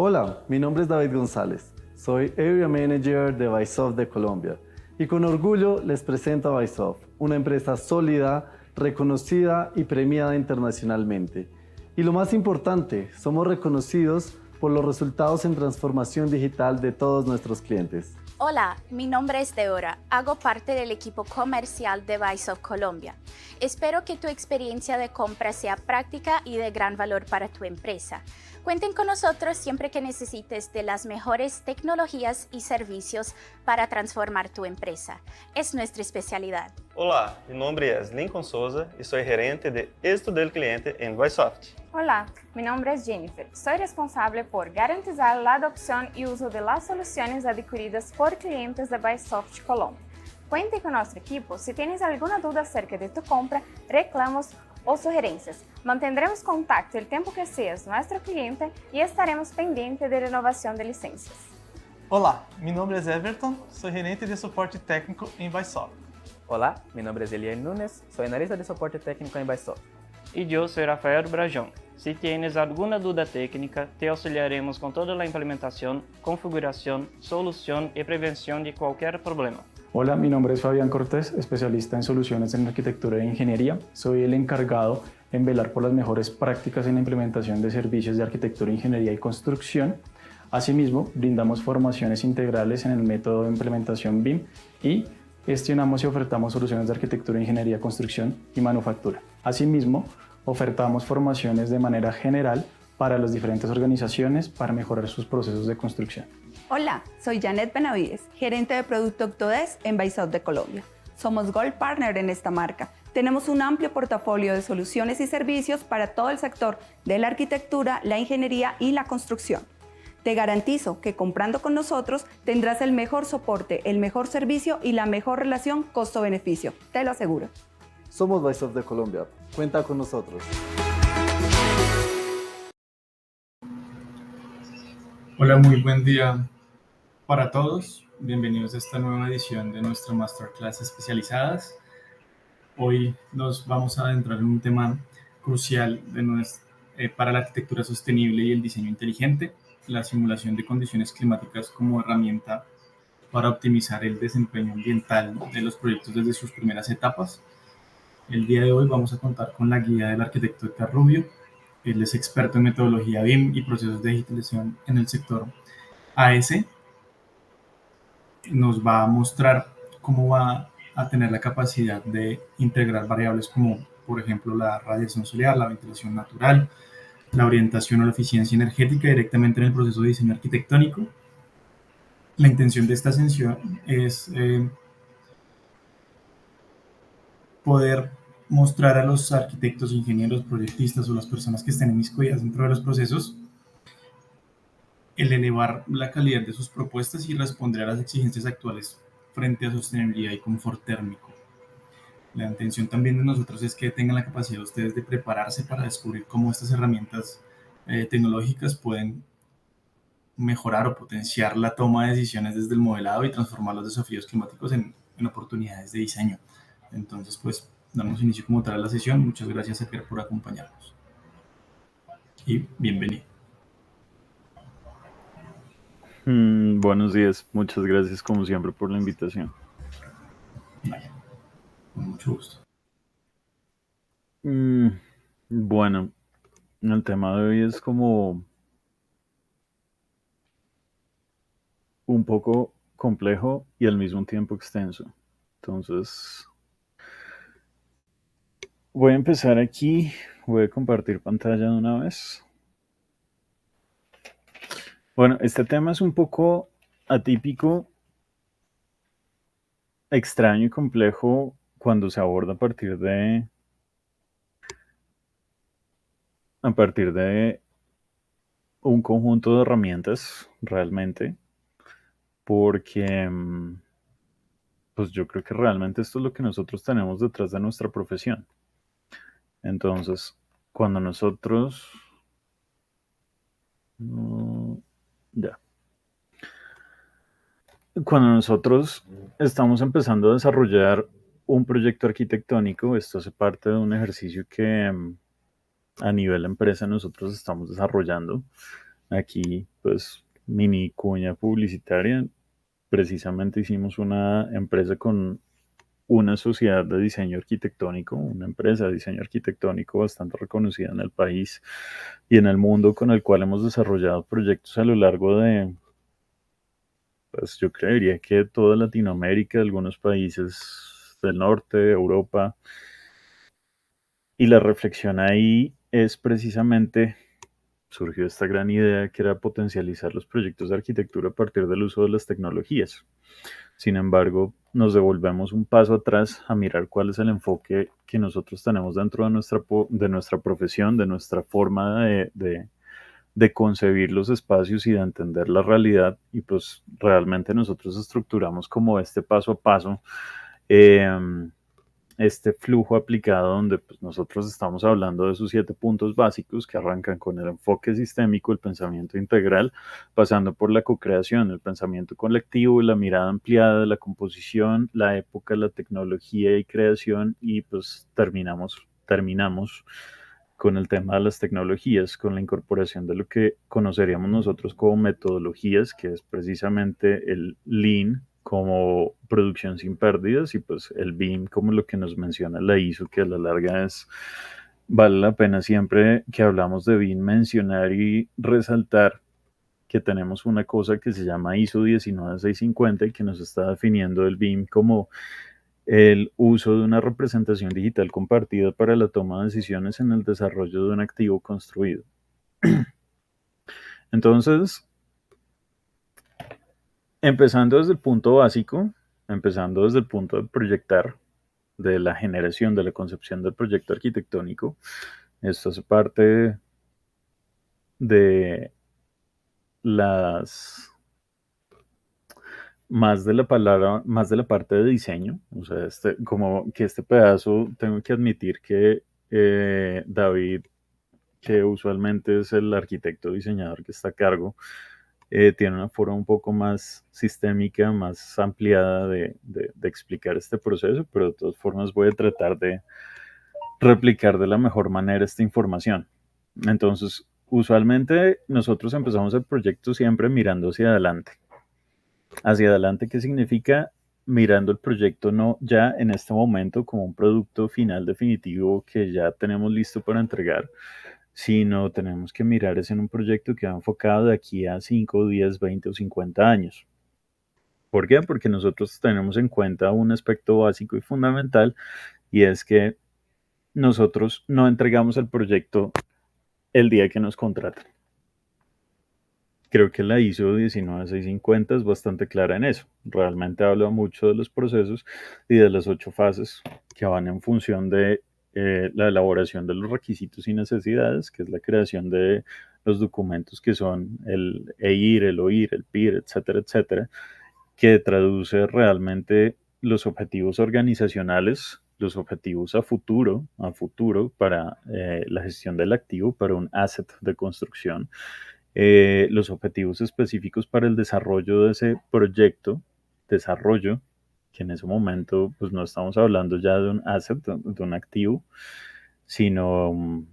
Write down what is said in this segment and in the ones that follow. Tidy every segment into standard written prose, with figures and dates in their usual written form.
Hola, mi nombre es David González. Soy Area Manager de Bysoft de Colombia y con orgullo les presento a Bysoft, una empresa sólida, reconocida y premiada internacionalmente. Y lo más importante, somos reconocidos por los resultados en transformación digital de todos nuestros clientes. Hola, mi nombre es Deora. Hago parte del equipo comercial de Bysoft Colombia. Espero que tu experiencia de compra sea práctica y de gran valor para tu empresa. Cuenten con nosotros siempre que necesites de las mejores tecnologías y servicios para transformar tu empresa. Es nuestra especialidad. Olá, meu nome é Lincoln Souza e sou gerente de êxito del cliente em Bysoft. Hola, mi nombre es Jennifer. Soy responsable por garantizar la adopción y uso de las soluciones adquiridas por clientes de Bysoft Colombia. Cuente con nuestro equipo si tienes alguna duda acerca de tu compra, reclamos o sugerencias. Mantendremos contacto el tiempo que seas nuestro cliente y estaremos pendientes de renovación de licencias. Olá, meu nome é Everton, sou gerente de suporte técnico em Bysoft. Olá, mi nombre es Eliel Nunes, soy analista de soporte técnico en Bysoft. E eu sou Rafael Brajão. Se tienes alguma dúvida técnica, te auxiliaremos com toda a implementação, configuração, solução e prevenção de qualquer problema. Hola, mi nombre es Fabián Cortés, especialista en soluciones en arquitectura e ingeniería. Soy el encargado en velar por las mejores prácticas en la implementación de servicios de arquitectura, ingeniería y construcción. Asimismo, brindamos formaciones integrales en el método de implementación BIM y gestionamos y ofertamos soluciones de arquitectura, ingeniería, construcción y manufactura. Asimismo, ofertamos formaciones de manera general para las diferentes organizaciones para mejorar sus procesos de construcción. Hola, soy Janet Benavides, gerente de Producto Octodesk en Bysoft de Colombia. Somos Gold Partner en esta marca. Tenemos un amplio portafolio de soluciones y servicios para todo el sector de la arquitectura, la ingeniería y la construcción. Te garantizo que comprando con nosotros tendrás el mejor soporte, el mejor servicio y la mejor relación costo-beneficio. Te lo aseguro. Somos Bysoft de Colombia. Cuenta con nosotros. Hola, muy buen día para todos. Bienvenidos a esta nueva edición de nuestra Masterclass especializadas. Hoy nos vamos a adentrar en un tema crucial para la arquitectura sostenible y el diseño inteligente, la simulación de condiciones climáticas como herramienta para optimizar el desempeño ambiental de los proyectos desde sus primeras etapas. El día de hoy vamos a contar con la guía del arquitecto Edgar Rubio. Él es experto en metodología BIM y procesos de digitalización en el sector AS. Nos va a mostrar cómo va a tener la capacidad de integrar variables como, por ejemplo, la radiación solar, la ventilación natural, la orientación o la eficiencia energética directamente en el proceso de diseño arquitectónico. La intención de esta sesión es poder mostrar a los arquitectos, ingenieros, proyectistas o las personas que estén inmiscuidas dentro de los procesos el elevar la calidad de sus propuestas y responder a las exigencias actuales frente a sostenibilidad y confort térmico. La intención también de nosotros es que tengan la capacidad ustedes de prepararse para descubrir cómo estas herramientas tecnológicas pueden mejorar o potenciar la toma de decisiones desde el modelado y transformar los desafíos climáticos en oportunidades de diseño. Entonces, pues, damos inicio como tal a la sesión. Muchas gracias, Edgar, por acompañarnos. Y bienvenido. Buenos días, muchas gracias como siempre por la invitación. Vaya, con mucho gusto. Bueno, el tema de hoy es como un poco complejo y al mismo tiempo extenso. Entonces, voy a empezar aquí, voy a compartir pantalla de una vez. Bueno, este tema es un poco atípico, extraño y complejo cuando se aborda a partir de un conjunto de herramientas realmente, porque pues yo creo que realmente esto es lo que nosotros tenemos detrás de nuestra profesión. Entonces, cuando nosotros Cuando nosotros estamos empezando a desarrollar un proyecto arquitectónico, esto hace parte de un ejercicio que a nivel empresa nosotros estamos desarrollando. Aquí pues mini cuña publicitaria. Precisamente hicimos una empresa con una sociedad de diseño arquitectónico, una empresa de diseño arquitectónico bastante reconocida en el país y en el mundo, con el cual hemos desarrollado proyectos a lo largo de, pues yo creería que toda Latinoamérica, algunos países del norte, de Europa. Y la reflexión ahí es precisamente, surgió esta gran idea que era potencializar los proyectos de arquitectura a partir del uso de las tecnologías. Sin embargo, nos devolvemos un paso atrás a mirar cuál es el enfoque que nosotros tenemos dentro de nuestra profesión, de nuestra forma de concebir los espacios y de entender la realidad. Y pues realmente nosotros estructuramos como este paso a paso, este flujo aplicado donde pues, nosotros estamos hablando de esos 7 puntos básicos que arrancan con el enfoque sistémico, el pensamiento integral, pasando por la co-creación, el pensamiento colectivo, la mirada ampliada de la composición, la época, la tecnología y creación, y pues terminamos con el tema de las tecnologías, con la incorporación de lo que conoceríamos nosotros como metodologías, que es precisamente el Lean como producción sin pérdidas, y pues el BIM como lo que nos menciona la ISO, que a la larga vale la pena siempre que hablamos de BIM mencionar y resaltar que tenemos una cosa que se llama ISO 19650 y que nos está definiendo el BIM como el uso de una representación digital compartida para la toma de decisiones en el desarrollo de un activo construido. Entonces, empezando desde el punto básico, empezando desde el punto de proyectar, de la generación, de la concepción del proyecto arquitectónico, esto hace parte de las más de la palabra, más de la parte de diseño, o sea, como que este pedazo, tengo que admitir que David, que usualmente es el arquitecto diseñador que está a cargo, tiene una forma un poco más sistémica, más ampliada de explicar este proceso, pero de todas formas voy a tratar de replicar de la mejor manera esta información. Entonces, usualmente nosotros empezamos el proyecto siempre mirando hacia adelante. Hacia adelante, ¿qué significa? Mirando el proyecto no ya en este momento como un producto final definitivo que ya tenemos listo para entregar, sino tenemos que mirar es en un proyecto que va enfocado de aquí a 5, 10, 20 o 50 años. ¿Por qué? Porque nosotros tenemos en cuenta un aspecto básico y fundamental, y es que nosotros no entregamos el proyecto el día que nos contratan. Creo que la ISO 19650 es bastante clara en eso. Realmente habla mucho de los procesos y de las 8 fases que van en función de la elaboración de los requisitos y necesidades, que es la creación de los documentos que son el EIR, el OIR, el PIR, etcétera, etcétera, que traduce realmente los objetivos organizacionales, los objetivos a futuro para la gestión del activo, para un asset de construcción, los objetivos específicos para el desarrollo de ese proyecto, desarrollo, que en ese momento pues no estamos hablando ya de un asset, de un activo, sino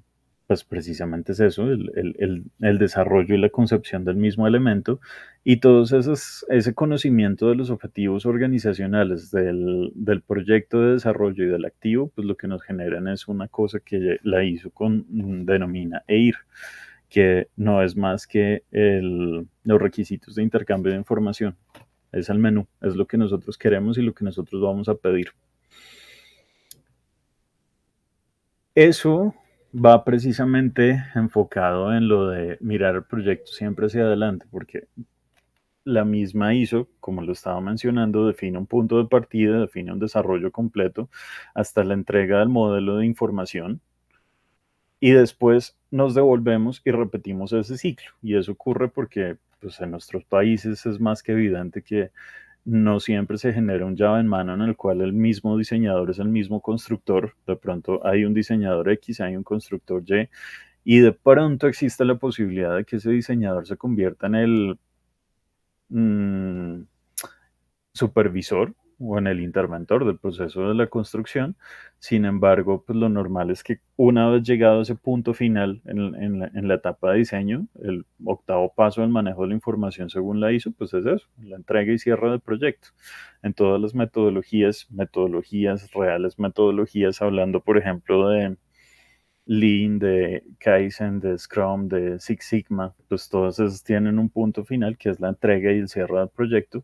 pues precisamente es eso, el desarrollo y la concepción del mismo elemento, y todo ese conocimiento de los objetivos organizacionales del proyecto de desarrollo y del activo, pues lo que nos generan es una cosa que la ISO denomina EIR, que no es más que los requisitos de intercambio de información. Es el menú, es lo que nosotros queremos y lo que nosotros vamos a pedir. Eso va precisamente enfocado en lo de mirar el proyecto siempre hacia adelante, porque la misma ISO, como lo estaba mencionando, define un punto de partida, define un desarrollo completo hasta la entrega del modelo de información, y después nos devolvemos y repetimos ese ciclo. Y eso ocurre porque pues, en nuestros países es más que evidente que no siempre se genera un llave en mano en el cual el mismo diseñador es el mismo constructor. De pronto hay un diseñador X, hay un constructor Y, y de pronto existe la posibilidad de que ese diseñador se convierta en el supervisor o en el interventor del proceso de la construcción. Sin embargo, pues lo normal es que una vez llegado a ese punto final en la etapa de diseño, el octavo paso del manejo de la información según la ISO, pues es eso, la entrega y cierre del proyecto. En todas las metodologías reales, metodologías, hablando por ejemplo de Lean, de Kaizen, de Scrum, de Six Sigma, pues todas esas tienen un punto final que es la entrega y el cierre del proyecto.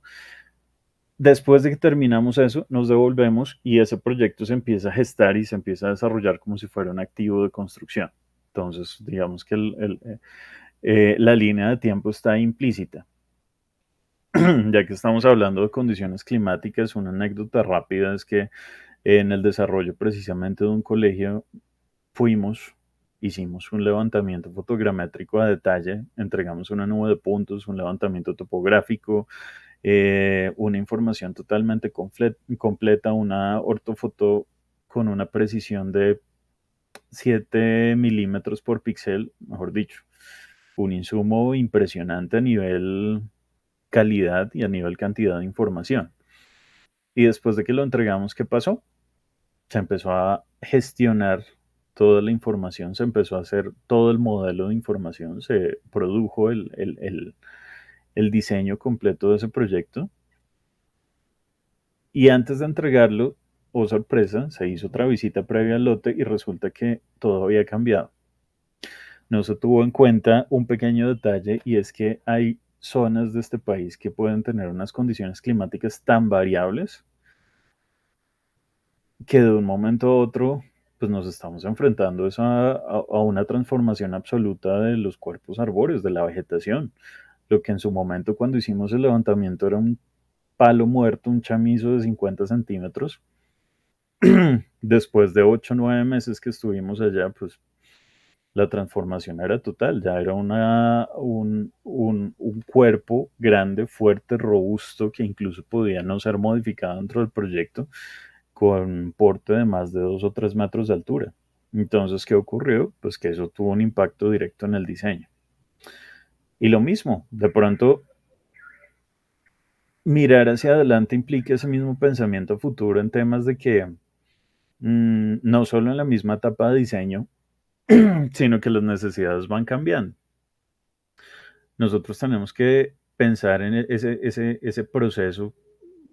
Después de que terminamos eso, nos devolvemos y ese proyecto se empieza a gestar y se empieza a desarrollar como si fuera un activo de construcción. Entonces, digamos que la línea de tiempo está implícita. Ya que estamos hablando de condiciones climáticas, una anécdota rápida es que en el desarrollo precisamente de un colegio hicimos un levantamiento fotogramétrico a detalle, entregamos una nube de puntos, un levantamiento topográfico, una información totalmente completa, una ortofoto con una precisión de 7 milímetros por píxel, mejor dicho, un insumo impresionante a nivel calidad y a nivel cantidad de información. Y después de que lo entregamos, ¿qué pasó? Se empezó a gestionar toda la información, se empezó a hacer todo el modelo de información, se produjo el diseño completo de ese proyecto. Y antes de entregarlo, oh sorpresa, se hizo otra visita previa al lote y resulta que todo había cambiado. No se tuvo en cuenta un pequeño detalle y es que hay zonas de este país que pueden tener unas condiciones climáticas tan variables que de un momento a otro pues nos estamos enfrentando a una transformación absoluta de los cuerpos arbóreos, de la vegetación. Lo que en su momento cuando hicimos el levantamiento era un palo muerto, un chamizo de 50 centímetros. Después de 8 o 9 meses que estuvimos allá, pues la transformación era total, ya era un cuerpo grande, fuerte, robusto, que incluso podía no ser modificado dentro del proyecto, con un porte de más de 2 o 3 metros de altura. Entonces, ¿qué ocurrió? Pues que eso tuvo un impacto directo en el diseño. Y lo mismo, de pronto, mirar hacia adelante implica ese mismo pensamiento futuro en temas de que no solo en la misma etapa de diseño, sino que las necesidades van cambiando. Nosotros tenemos que pensar en ese proceso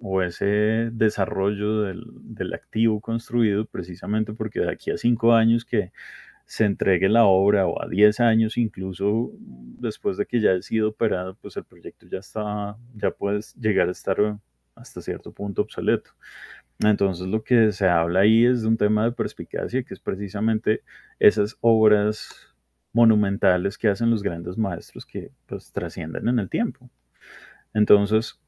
o ese desarrollo del activo construido precisamente porque de aquí a 5 años que se entregue la obra o a 10 años incluso después de que ya haya sido operado, pues el proyecto ya puede llegar a estar hasta cierto punto obsoleto. Entonces lo que se habla ahí es de un tema de perspicacia, que es precisamente esas obras monumentales que hacen los grandes maestros que pues trascienden en el tiempo. Entonces,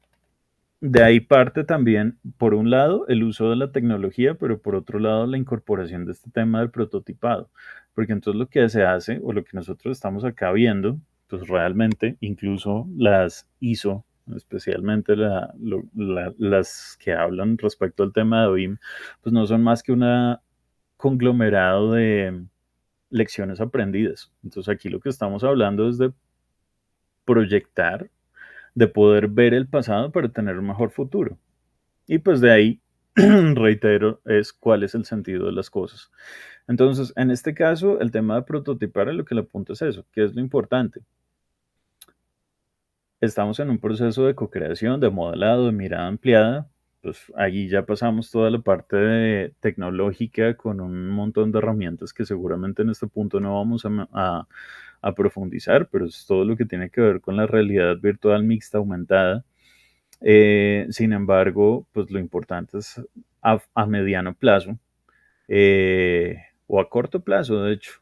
de ahí parte también, por un lado, el uso de la tecnología, pero por otro lado, la incorporación de este tema del prototipado. Porque entonces lo que se hace, o lo que nosotros estamos acá viendo, pues realmente, incluso las ISO, especialmente las que hablan respecto al tema de BIM, pues no son más que un conglomerado de lecciones aprendidas. Entonces aquí lo que estamos hablando es de proyectar, de poder ver el pasado para tener un mejor futuro. Y pues de ahí, reitero, es cuál es el sentido de las cosas. Entonces, en este caso, el tema de prototipar a lo que le apunto es eso, que es lo importante. Estamos en un proceso de co-creación, de modelado, de mirada ampliada. Pues allí ya pasamos toda la parte tecnológica con un montón de herramientas que seguramente en este punto no vamos a profundizar, pero es todo lo que tiene que ver con la realidad virtual mixta aumentada. Sin embargo, pues lo importante es a mediano plazo o a corto plazo, de hecho,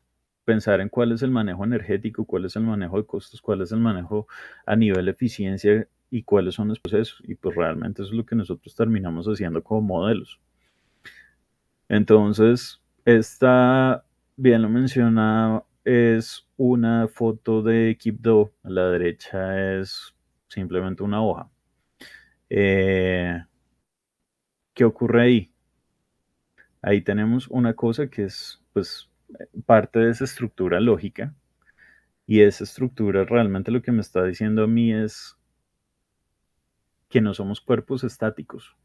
pensar en cuál es el manejo energético, cuál es el manejo de costos, cuál es el manejo a nivel de eficiencia y cuáles son los procesos. Y pues realmente eso es lo que nosotros terminamos haciendo como modelos. Entonces, esta, bien lo mencionaba, es una foto de Kipdo. A la derecha es simplemente una hoja. ¿Qué ocurre ahí? Ahí tenemos una cosa que es pues parte de esa estructura lógica y esa estructura realmente lo que me está diciendo a mí es que no somos cuerpos estáticos.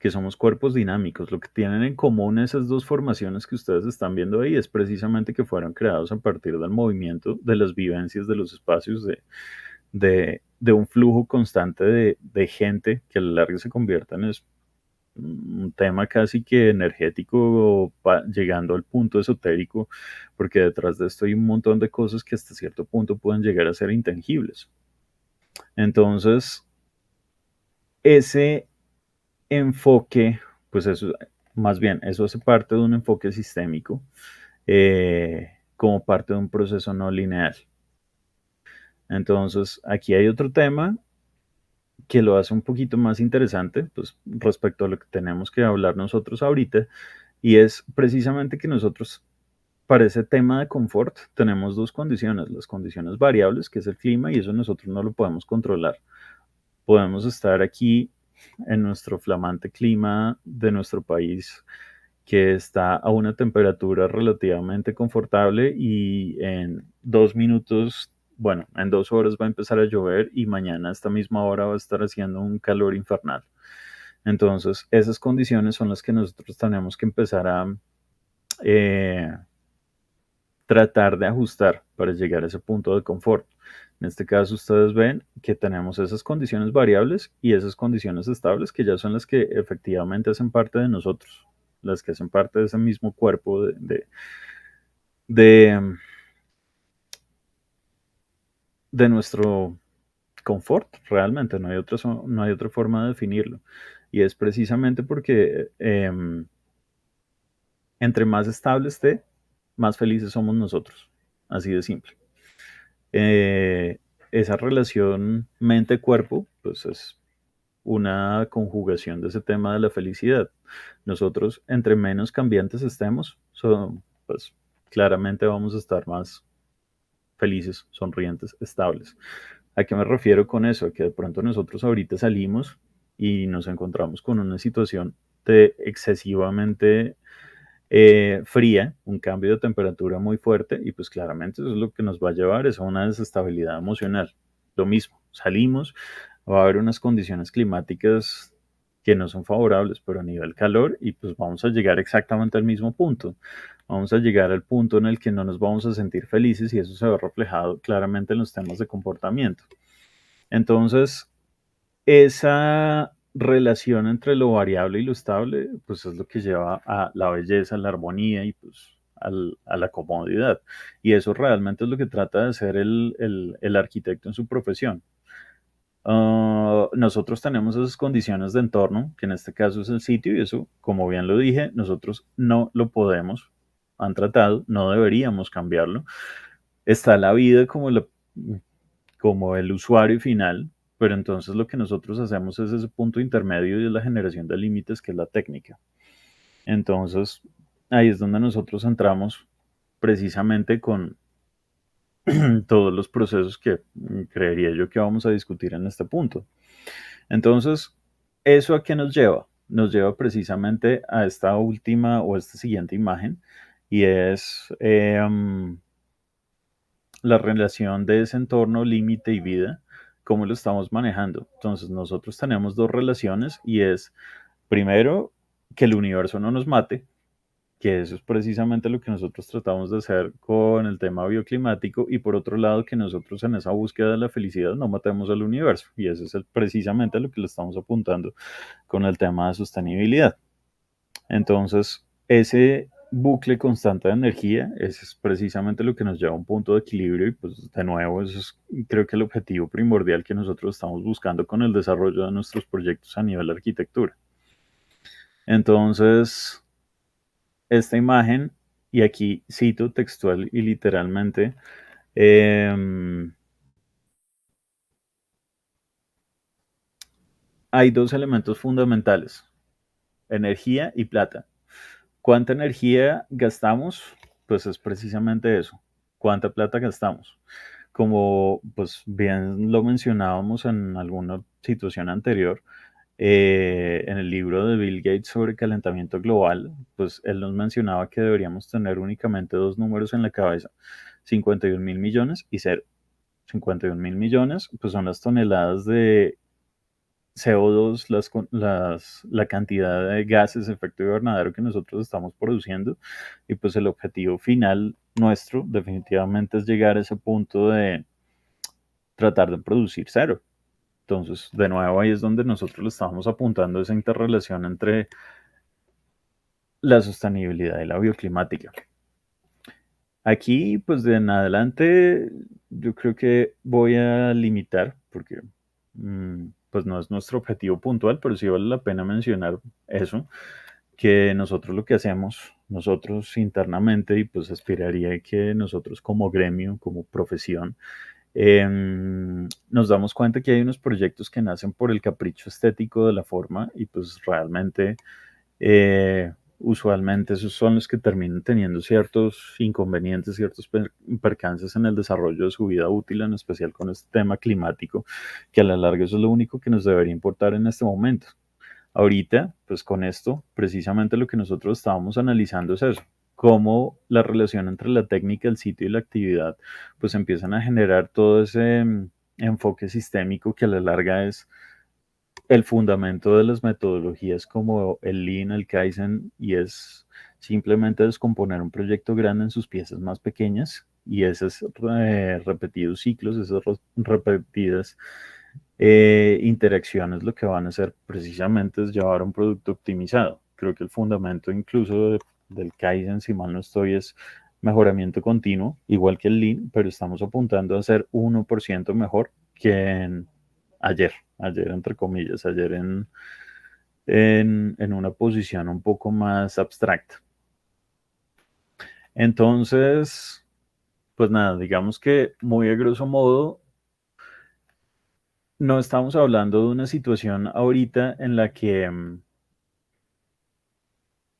que somos cuerpos dinámicos. Lo que tienen en común esas dos formaciones que ustedes están viendo ahí es precisamente que fueron creados a partir del movimiento, de las vivencias de los espacios, de un flujo constante de gente que a la larga se convierta en un tema casi que energético, llegando al punto esotérico, porque detrás de esto hay un montón de cosas que hasta cierto punto pueden llegar a ser intangibles. Entonces, ese enfoque, pues eso, más bien, eso hace parte de un enfoque sistémico, como parte de un proceso no lineal. Entonces, aquí hay otro tema que lo hace un poquito más interesante, pues respecto a lo que tenemos que hablar nosotros ahorita, y es precisamente que nosotros, para ese tema de confort, tenemos dos condiciones, las condiciones variables, que es el clima, y eso nosotros no lo podemos controlar. Podemos estar aquí en nuestro flamante clima de nuestro país, que está a una temperatura relativamente confortable, y en 2 minutos, bueno, en 2 horas va a empezar a llover, y mañana a esta misma hora va a estar haciendo un calor infernal. Entonces, esas condiciones son las que nosotros tenemos que empezar a tratar de ajustar para llegar a ese punto de confort. En este caso, ustedes ven que tenemos esas condiciones variables y esas condiciones estables, que ya son las que efectivamente hacen parte de nosotros, las que hacen parte de ese mismo cuerpo de nuestro confort. Realmente no hay otra forma de definirlo. Y es precisamente porque entre más estable esté, más felices somos nosotros. Así de simple. Esa relación mente-cuerpo, pues es una conjugación de ese tema de la felicidad. Nosotros, entre menos cambiantes estemos, pues claramente vamos a estar más felices, sonrientes, estables. ¿A qué me refiero con eso? Que de pronto nosotros ahorita salimos y nos encontramos con una situación de excesivamente fría, un cambio de temperatura muy fuerte, y pues claramente eso es lo que nos va a llevar es a una desestabilidad emocional. Lo mismo, salimos, va a haber unas condiciones climáticas que no son favorables, pero a nivel calor, y pues vamos a llegar exactamente al mismo punto. Vamos a llegar al punto en el que no nos vamos a sentir felices, y eso se ve reflejado claramente en los temas de comportamiento. Entonces, esa relación entre lo variable y lo estable, pues es lo que lleva a la belleza, la armonía y pues a la comodidad. Y eso realmente es lo que trata de hacer el arquitecto en su profesión. Nosotros tenemos esas condiciones de entorno, que en este caso es el sitio, y eso, como bien lo dije, nosotros no lo podemos, han tratado, no deberíamos cambiarlo. Está la vida como el usuario final, pero entonces lo que nosotros hacemos es ese punto intermedio, y es la generación de límites, que es la técnica. Entonces, ahí es donde nosotros entramos precisamente con todos los procesos que creería yo que vamos a discutir en este punto. Entonces, ¿eso a qué nos lleva? Nos lleva precisamente a esta última o esta siguiente imagen, y es la relación de ese entorno, límite y vida, cómo lo estamos manejando. Entonces, nosotros tenemos dos relaciones, y es, primero, que el universo no nos mate, que eso es precisamente lo que nosotros tratamos de hacer con el tema bioclimático, y por otro lado, que nosotros en esa búsqueda de la felicidad no matemos al universo, y eso es precisamente lo que le estamos apuntando con el tema de sostenibilidad. Entonces, ese bucle constante de energía, ese es precisamente lo que nos lleva a un punto de equilibrio, y pues de nuevo, eso es creo que el objetivo primordial que nosotros estamos buscando con el desarrollo de nuestros proyectos a nivel de arquitectura. Entonces, esta imagen, y aquí cito textual y literalmente, hay dos elementos fundamentales: energía y plata. ¿Cuánta energía gastamos? Pues es precisamente eso. ¿Cuánta plata gastamos? Como pues bien lo mencionábamos en alguna situación anterior, en el libro de Bill Gates sobre calentamiento global, pues él nos mencionaba que deberíamos tener únicamente dos números en la cabeza: 51.000 millones y cero. 51.000 millones, pues son las toneladas de CO2, la cantidad de gases de efecto invernadero que nosotros estamos produciendo. Y pues el objetivo final nuestro definitivamente es llegar a ese punto de tratar de producir cero. Entonces, de nuevo, ahí es donde nosotros le estamos apuntando esa interrelación entre la sostenibilidad y la bioclimática. Aquí, pues de en adelante, yo creo que voy a limitar, porque pues no es nuestro objetivo puntual, pero sí vale la pena mencionar eso, que nosotros lo que hacemos, nosotros internamente, y pues aspiraría que nosotros como gremio, como profesión, nos damos cuenta que hay unos proyectos que nacen por el capricho estético de la forma y pues realmente usualmente esos son los que terminan teniendo ciertos inconvenientes, ciertos percances en el desarrollo de su vida útil, en especial con este tema climático, que a la larga eso es lo único que nos debería importar en este momento. Ahorita, pues con esto, precisamente lo que nosotros estábamos analizando es eso, cómo la relación entre la técnica, el sitio y la actividad, pues empiezan a generar todo ese enfoque sistémico que a la larga es el fundamento de las metodologías como el Lean, el Kaizen, y es simplemente descomponer un proyecto grande en sus piezas más pequeñas y esos repetidos ciclos, esas repetidas interacciones lo que van a hacer precisamente es llevar un producto optimizado. Creo que el fundamento incluso del Kaizen, si mal no estoy, es mejoramiento continuo, igual que el Lean, pero estamos apuntando a ser 1% mejor que ayer entre comillas, ayer en una posición un poco más abstracta. Entonces, pues nada, digamos que muy a grosso modo, no estamos hablando de una situación ahorita en la que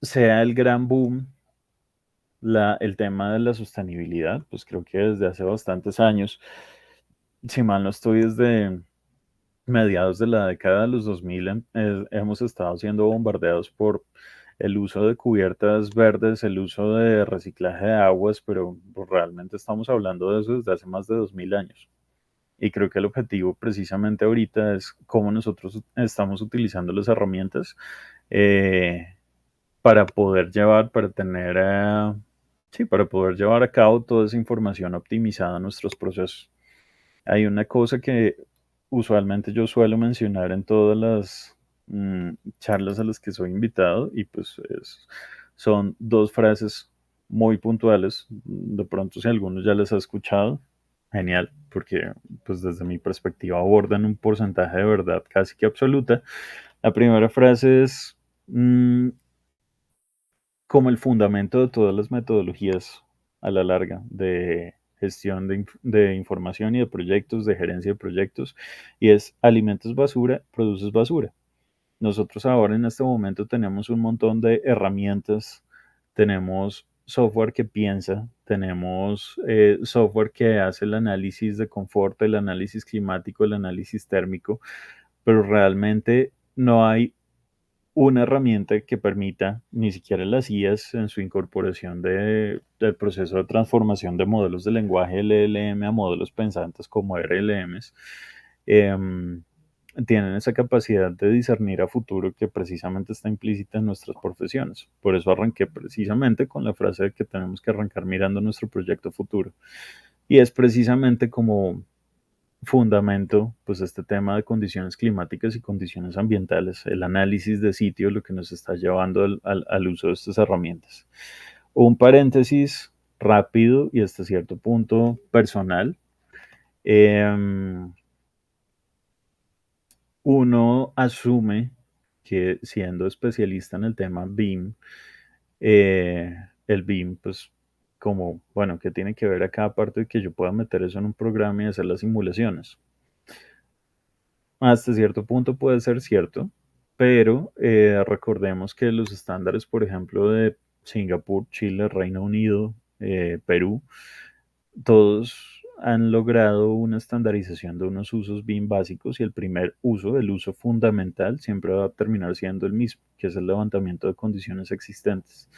sea el gran boom el tema de la sostenibilidad, pues creo que desde hace bastantes años, si mal no estoy, desde mediados de la década de los 2000 hemos estado siendo bombardeados por el uso de cubiertas verdes, el uso de reciclaje de aguas, pero pues, realmente estamos hablando de eso desde hace más de 2000 años. Y creo que el objetivo precisamente ahorita es cómo nosotros estamos utilizando las herramientas para poder llevar, para tener, para poder llevar a cabo toda esa información optimizada en nuestros procesos. Hay una cosa que usualmente yo suelo mencionar en todas las charlas a las que soy invitado y pues son dos frases muy puntuales. De pronto si alguno ya les ha escuchado, genial, porque pues desde mi perspectiva abordan un porcentaje de verdad casi que absoluta. La primera frase es como el fundamento de todas las metodologías a la larga de gestión de información y de proyectos, de gerencia de proyectos, y es alimentas basura, produces basura. Nosotros ahora en este momento tenemos un montón de herramientas, tenemos software que piensa, tenemos software que hace el análisis de confort, el análisis climático, el análisis térmico, pero realmente no hay una herramienta que permita ni siquiera las IAs en su incorporación del proceso de transformación de modelos de lenguaje LLM a modelos pensantes como RLMs, tienen esa capacidad de discernir a futuro que precisamente está implícita en nuestras profesiones. Por eso arranqué precisamente con la frase de que tenemos que arrancar mirando nuestro proyecto futuro. Y es precisamente como fundamento, pues este tema de condiciones climáticas y condiciones ambientales, el análisis de sitio, lo que nos está llevando al uso de estas herramientas. Un paréntesis rápido y hasta cierto punto personal. Uno asume que siendo especialista en el tema BIM, el BIM, pues como, bueno, ¿qué tiene que ver acá aparte de que yo pueda meter eso en un programa y hacer las simulaciones? Hasta cierto punto puede ser cierto, pero recordemos que los estándares, por ejemplo, de Singapur, Chile, Reino Unido, Perú, todos han logrado una estandarización de unos usos bien básicos y el primer uso, el uso fundamental, siempre va a terminar siendo el mismo, que es el levantamiento de condiciones existentes.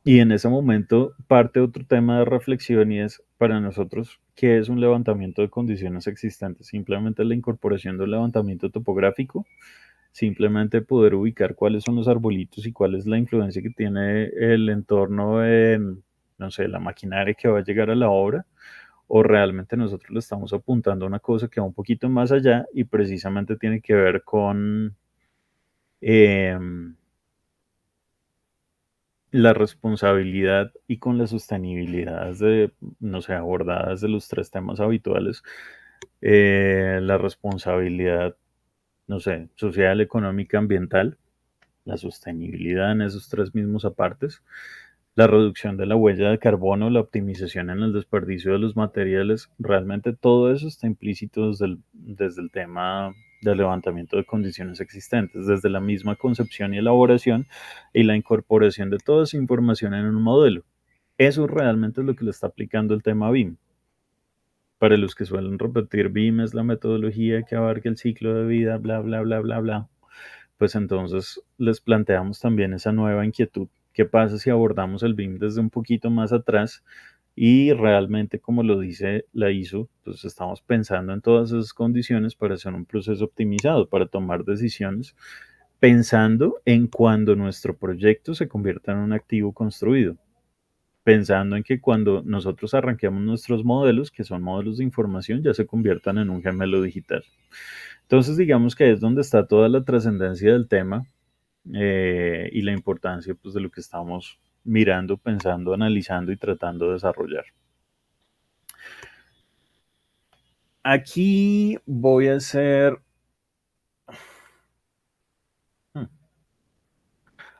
Y en ese momento parte otro tema de reflexión y es para nosotros, ¿qué es un levantamiento de condiciones existentes? Simplemente la incorporación de un levantamiento topográfico, simplemente poder ubicar cuáles son los arbolitos y cuál es la influencia que tiene el entorno en, no sé, la maquinaria que va a llegar a la obra, o realmente nosotros le estamos apuntando a una cosa que va un poquito más allá y precisamente tiene que ver con la responsabilidad y con la sostenibilidad de, no sé, abordadas de los tres temas habituales, la responsabilidad, no sé, social, económica, ambiental, la sostenibilidad en esos tres mismos apartes, la reducción de la huella de carbono, la optimización en el desperdicio de los materiales, realmente todo eso está implícito desde el tema del levantamiento de condiciones existentes, desde la misma concepción y elaboración y la incorporación de toda esa información en un modelo. Eso realmente es lo que le está aplicando el tema BIM. Para los que suelen repetir, BIM es la metodología que abarca el ciclo de vida, bla, bla, bla, bla, bla. Pues entonces les planteamos también esa nueva inquietud. ¿Qué pasa si abordamos el BIM desde un poquito más atrás? Y realmente, como lo dice la ISO, pues estamos pensando en todas esas condiciones para hacer un proceso optimizado, para tomar decisiones, pensando en cuando nuestro proyecto se convierta en un activo construido, pensando en que cuando nosotros arranquemos nuestros modelos, que son modelos de información, ya se conviertan en un gemelo digital. Entonces, digamos que es donde está toda la trascendencia del tema y la importancia pues, de lo que estamos mirando, pensando, analizando y tratando de desarrollar. Aquí voy a hacer...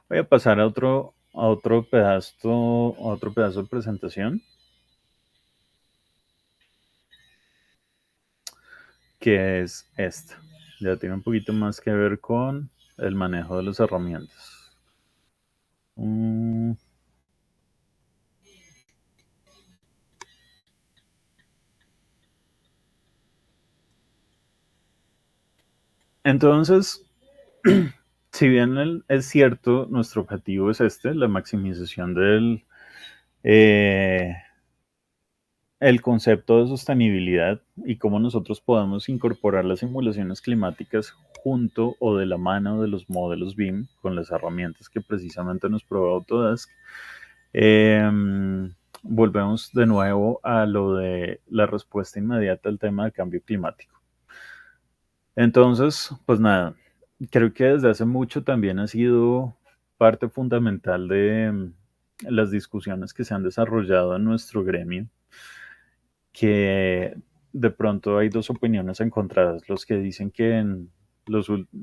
Voy a pasar a otro pedazo de presentación, que es esta. Ya tiene un poquito más que ver con el manejo de las herramientas. Entonces, si bien es cierto, nuestro objetivo es la maximización del el concepto de sostenibilidad y cómo nosotros podemos incorporar las simulaciones climáticas junto o de la mano de los modelos BIM con las herramientas que precisamente nos provee Autodesk. Volvemos de nuevo a lo de la respuesta inmediata al tema del cambio climático. Entonces, pues nada, creo que desde hace mucho también ha sido parte fundamental de las discusiones que se han desarrollado en nuestro gremio, que de pronto hay dos opiniones encontradas, los que dicen que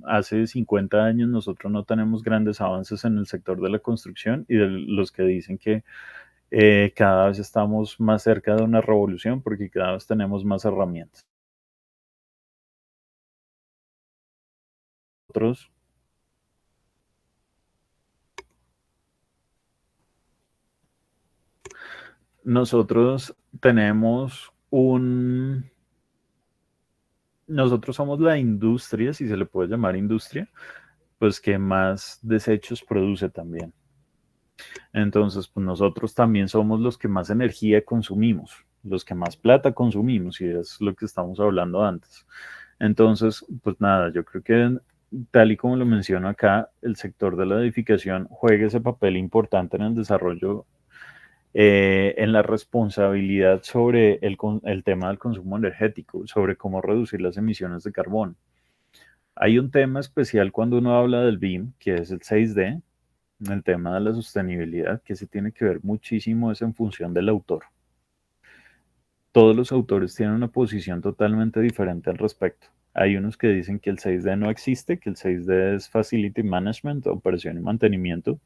hace 50 años nosotros no tenemos grandes avances en el sector de la construcción y de los que dicen que cada vez estamos más cerca de una revolución porque cada vez tenemos más herramientas. Nosotros tenemos nosotros somos la industria, si se le puede llamar industria, pues que más desechos produce también. Entonces, pues nosotros también somos los que más energía consumimos, los que más plata consumimos, y es lo que estamos hablando antes. Entonces, pues nada, yo creo que tal y como lo menciono acá, el sector de la edificación juega ese papel importante en el desarrollo, en la responsabilidad sobre el tema del consumo energético, sobre cómo reducir las emisiones de carbono. Hay un tema especial cuando uno habla del BIM, que es el 6D, el tema de la sostenibilidad, que se tiene que ver muchísimo es en función del autor. Todos los autores tienen una posición totalmente diferente al respecto. Hay unos que dicen que el 6D no existe, que el 6D es Facility Management, operación y mantenimiento,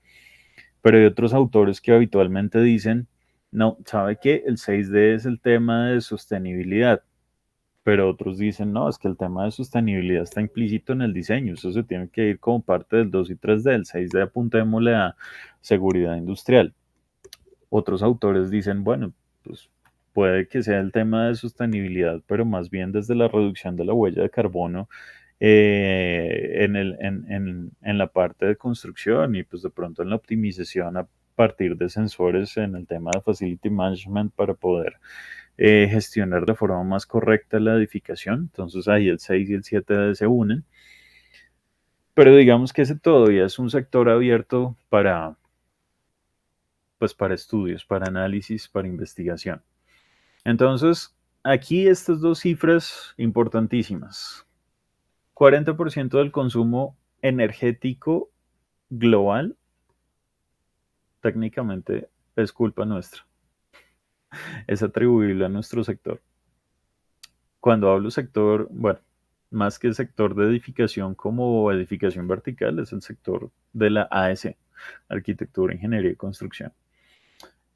pero hay otros autores que habitualmente dicen, no, ¿sabe qué? El 6D es el tema de sostenibilidad, pero otros dicen, no, es que el tema de sostenibilidad está implícito en el diseño, eso se tiene que ir como parte del 2 y 3D, el 6D apuntémosle a seguridad industrial. Otros autores dicen, bueno, pues puede que sea el tema de sostenibilidad, pero más bien desde la reducción de la huella de carbono en la parte de construcción y pues de pronto en la optimización partir de sensores en el tema de Facility Management para poder gestionar de forma más correcta la edificación. Entonces ahí el 6 y el 7D se unen. Pero digamos que ese todavía es un sector abierto para, pues, para estudios, para análisis, para investigación. Entonces, aquí estas dos cifras importantísimas. 40% del consumo energético global técnicamente es culpa nuestra. Es atribuible a nuestro sector. Cuando hablo sector, bueno, más que sector de edificación como edificación vertical, es el sector de la AS, Arquitectura, Ingeniería y Construcción.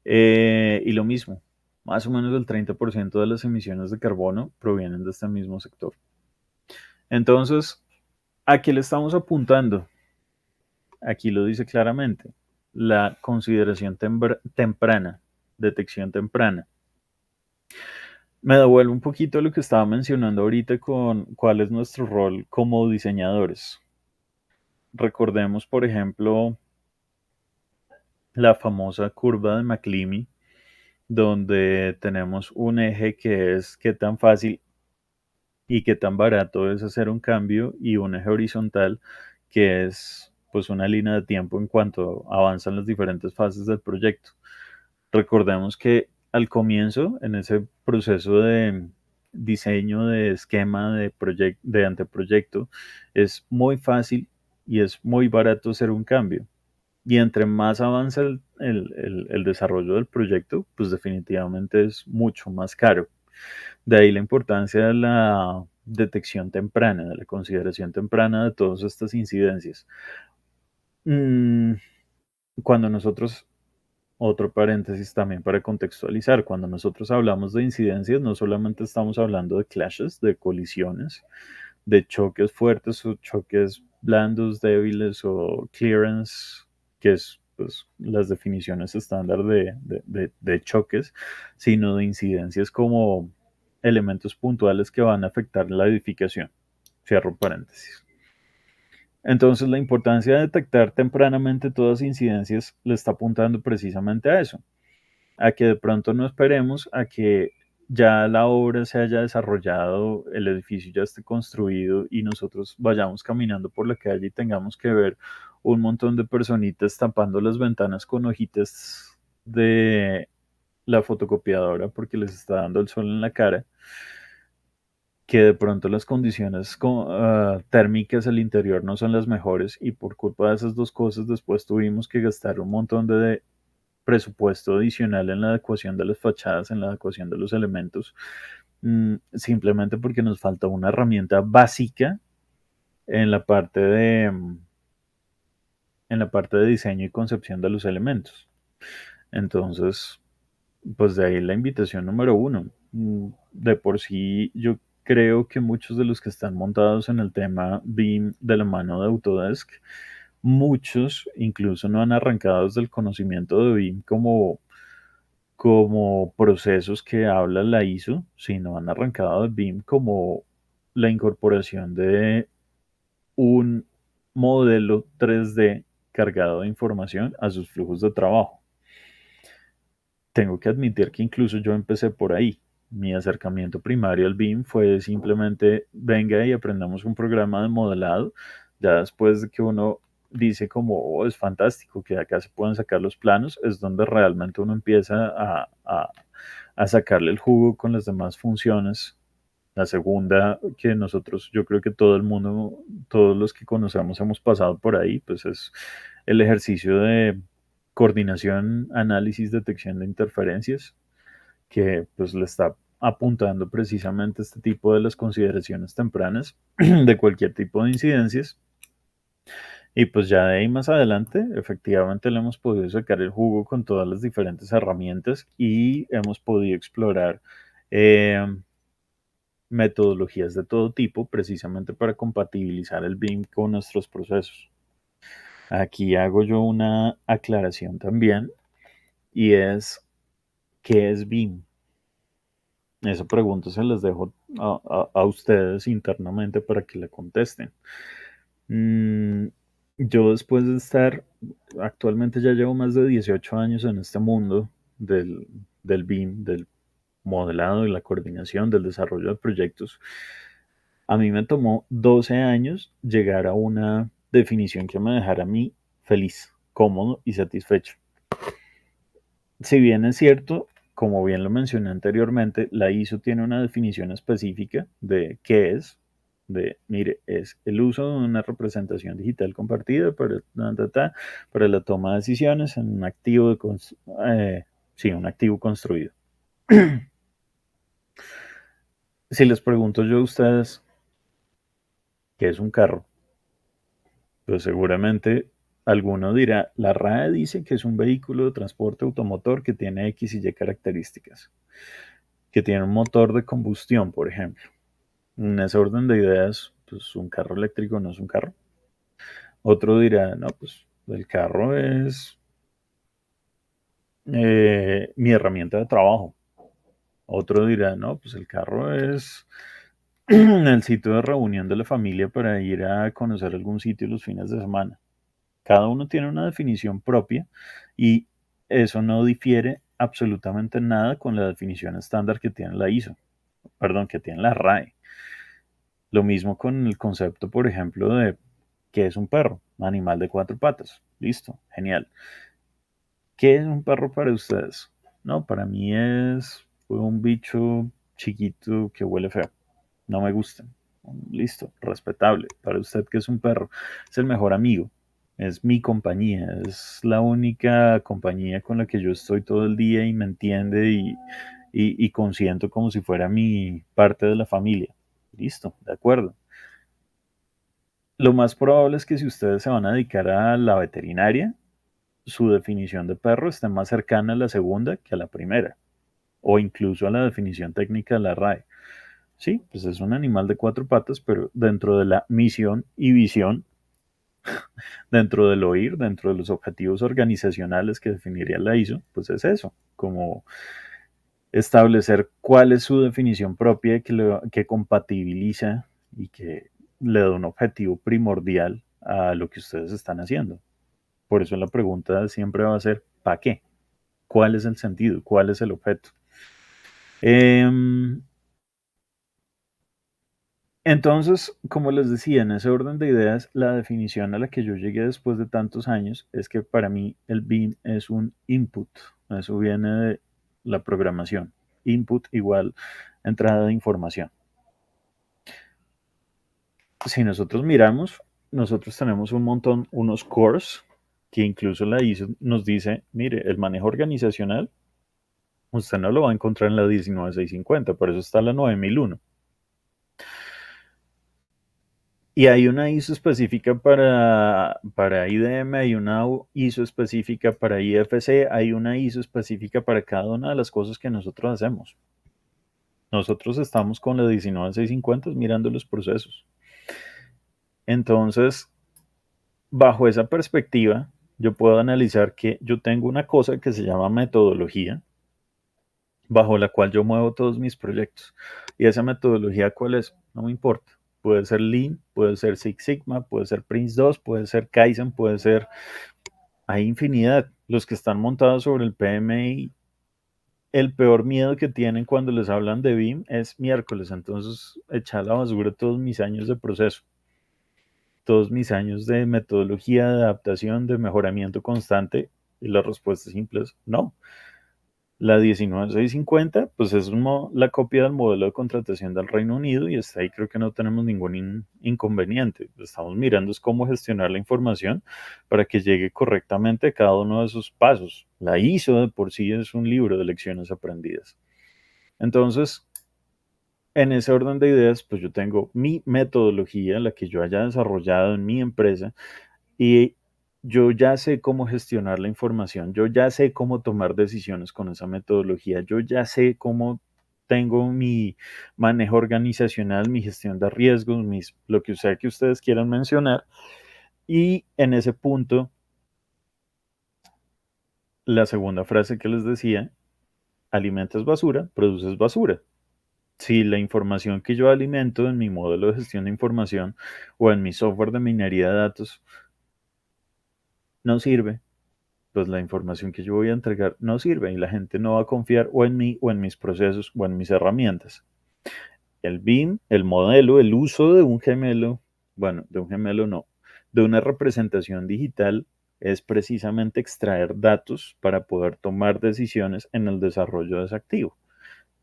Y lo mismo, más o menos el 30% de las emisiones de carbono provienen de este mismo sector. Entonces, ¿a qué le estamos apuntando? Aquí lo dice claramente, la consideración temprana, detección temprana. Me devuelvo un poquito a lo que estaba mencionando ahorita con cuál es nuestro rol como diseñadores. Recordemos, por ejemplo, la famosa curva de McLeamy, donde tenemos un eje que es qué tan fácil y qué tan barato es hacer un cambio y un eje horizontal que es pues una línea de tiempo en cuanto avanzan las diferentes fases del proyecto. Recordemos que al comienzo, en ese proceso de diseño de esquema de anteproyecto, es muy fácil y es muy barato hacer un cambio. Y entre más avanza el desarrollo del proyecto, pues definitivamente es mucho más caro. De ahí la importancia de la detección temprana, de la consideración temprana de todas estas incidencias. Cuando nosotros, otro paréntesis también para contextualizar, cuando nosotros hablamos de incidencias, no solamente estamos hablando de clashes, de colisiones, de choques fuertes o choques blandos, débiles o clearance, que es pues, las definiciones estándar de choques, sino de incidencias como elementos puntuales que van a afectar la edificación. Cierro paréntesis. Entonces, la importancia de detectar tempranamente todas las incidencias le está apuntando precisamente a eso, a que de pronto no esperemos a que ya la obra se haya desarrollado, el edificio ya esté construido y nosotros vayamos caminando por la calle y tengamos que ver un montón de personitas tapando las ventanas con hojitas de la fotocopiadora porque les está dando el sol en la cara, que de pronto las condiciones térmicas al interior no son las mejores y por culpa de esas dos cosas después tuvimos que gastar un montón de presupuesto adicional en la adecuación de las fachadas, en la adecuación de los elementos, simplemente porque nos falta una herramienta básica en la parte de diseño y concepción de los elementos. Entonces, pues de ahí la invitación número uno. De por sí, yo creo que muchos de los que están montados en el tema BIM de la mano de Autodesk, muchos incluso no han arrancado desde el conocimiento de BIM como procesos que habla la ISO, sino han arrancado de BIM como la incorporación de un modelo 3D cargado de información a sus flujos de trabajo. Tengo que admitir que incluso yo empecé por ahí. Mi acercamiento primario al BIM fue simplemente venga y aprendamos un programa de modelado. Ya después de que uno dice como oh, es fantástico que acá se pueden sacar los planos, es donde realmente uno empieza a sacarle el jugo con las demás funciones. La segunda que nosotros, yo creo que todo el mundo, todos los que conocemos hemos pasado por ahí, pues es el ejercicio de coordinación, análisis, detección de interferencias, que pues le está apuntando precisamente este tipo de las consideraciones tempranas de cualquier tipo de incidencias. Y pues ya de ahí más adelante, efectivamente le hemos podido sacar el jugo con todas las diferentes herramientas y hemos podido explorar metodologías de todo tipo precisamente para compatibilizar el BIM con nuestros procesos. Aquí hago yo una aclaración también y es, ¿qué es BIM? Esa pregunta se las dejo a ustedes internamente para que la contesten. Yo después de estar, actualmente ya llevo más de 18 años en este mundo del BIM, del modelado y la coordinación, del desarrollo de proyectos. A mí me tomó 12 años llegar a una definición que me dejara a mí feliz, cómodo y satisfecho. Si bien es cierto, como bien lo mencioné anteriormente, la ISO tiene una definición específica de qué es, mire, es el uso de una representación digital compartida para la toma de decisiones en un activo, un activo construido. Si les pregunto yo a ustedes, ¿qué es un carro? Pues seguramente alguno dirá, la RAE dice que es un vehículo de transporte automotor que tiene X y Y características, que tiene un motor de combustión, por ejemplo. En ese orden de ideas, pues un carro eléctrico no es un carro. Otro dirá, no, pues el carro es mi herramienta de trabajo. Otro dirá, no, pues el carro es el sitio de reunión de la familia para ir a conocer algún sitio los fines de semana. Cada uno tiene una definición propia y eso no difiere absolutamente nada con la definición estándar que tiene la ISO, que tiene la RAE. Lo mismo con el concepto, por ejemplo, de qué es un perro, un animal de 4 patas. Listo, genial. ¿Qué es un perro para ustedes? No, para mí es un bicho chiquito que huele feo. No me gusta. Listo, respetable. Para usted, ¿qué es un perro? Es el mejor amigo. Es mi compañía. Es la única compañía con la que yo estoy todo el día y me entiende y consiento como si fuera mi parte de la familia. Listo, de acuerdo. Lo más probable es que si ustedes se van a dedicar a la veterinaria, su definición de perro esté más cercana a la segunda que a la primera, o incluso a la definición técnica de la RAE. Sí, pues es un animal de 4 patas, pero dentro de la misión y visión, dentro del oír, dentro de los objetivos organizacionales que definiría la ISO, pues es eso, como establecer cuál es su definición propia que compatibiliza y que le da un objetivo primordial a lo que ustedes están haciendo. Por eso la pregunta siempre va a ser, ¿para qué? ¿Cuál es el sentido? ¿Cuál es el objeto? Entonces, como les decía, en ese orden de ideas, la definición a la que yo llegué después de tantos años es que para mí el BIM es un input. Eso viene de la programación. Input igual entrada de información. Si nosotros miramos, nosotros tenemos un montón, unos cores, que incluso la ISO nos dice, mire, el manejo organizacional, usted no lo va a encontrar en la 19650, por eso está la 9001. Y hay una ISO específica para IDM, hay una ISO específica para IFC, hay una ISO específica para cada una de las cosas que nosotros hacemos. Nosotros estamos con la 19650 mirando los procesos. Entonces, bajo esa perspectiva, yo puedo analizar que yo tengo una cosa que se llama metodología, bajo la cual yo muevo todos mis proyectos. ¿Y esa metodología cuál es? No me importa. Puede ser Lean, puede ser Six Sigma, puede ser Prince2, puede ser Kaizen, puede ser... Hay infinidad. Los que están montados sobre el PMI, el peor miedo que tienen cuando les hablan de BIM es miércoles. Entonces, echar a la basura todos mis años de proceso, todos mis años de metodología, de adaptación, de mejoramiento constante. Y la respuesta simple es no. La 19650, pues es la copia del modelo de contratación del Reino Unido y hasta ahí creo que no tenemos ningún inconveniente. Estamos mirando es cómo gestionar la información para que llegue correctamente a cada uno de esos pasos. La ISO de por sí es un libro de lecciones aprendidas. Entonces, en ese orden de ideas, pues yo tengo mi metodología, la que yo haya desarrollado en mi empresa y yo ya sé cómo gestionar la información, yo ya sé cómo tomar decisiones con esa metodología, yo ya sé cómo tengo mi manejo organizacional, mi gestión de riesgos, lo que sea que ustedes quieran mencionar. Y en ese punto, la segunda frase que les decía, alimentas basura, produces basura. Si la información que yo alimento en mi modelo de gestión de información o en mi software de minería de datos no sirve, pues la información que yo voy a entregar no sirve y la gente no va a confiar o en mí o en mis procesos o en mis herramientas. El BIM, el modelo, el uso de un gemelo, bueno, de un gemelo no, de una representación digital es precisamente extraer datos para poder tomar decisiones en el desarrollo de ese activo.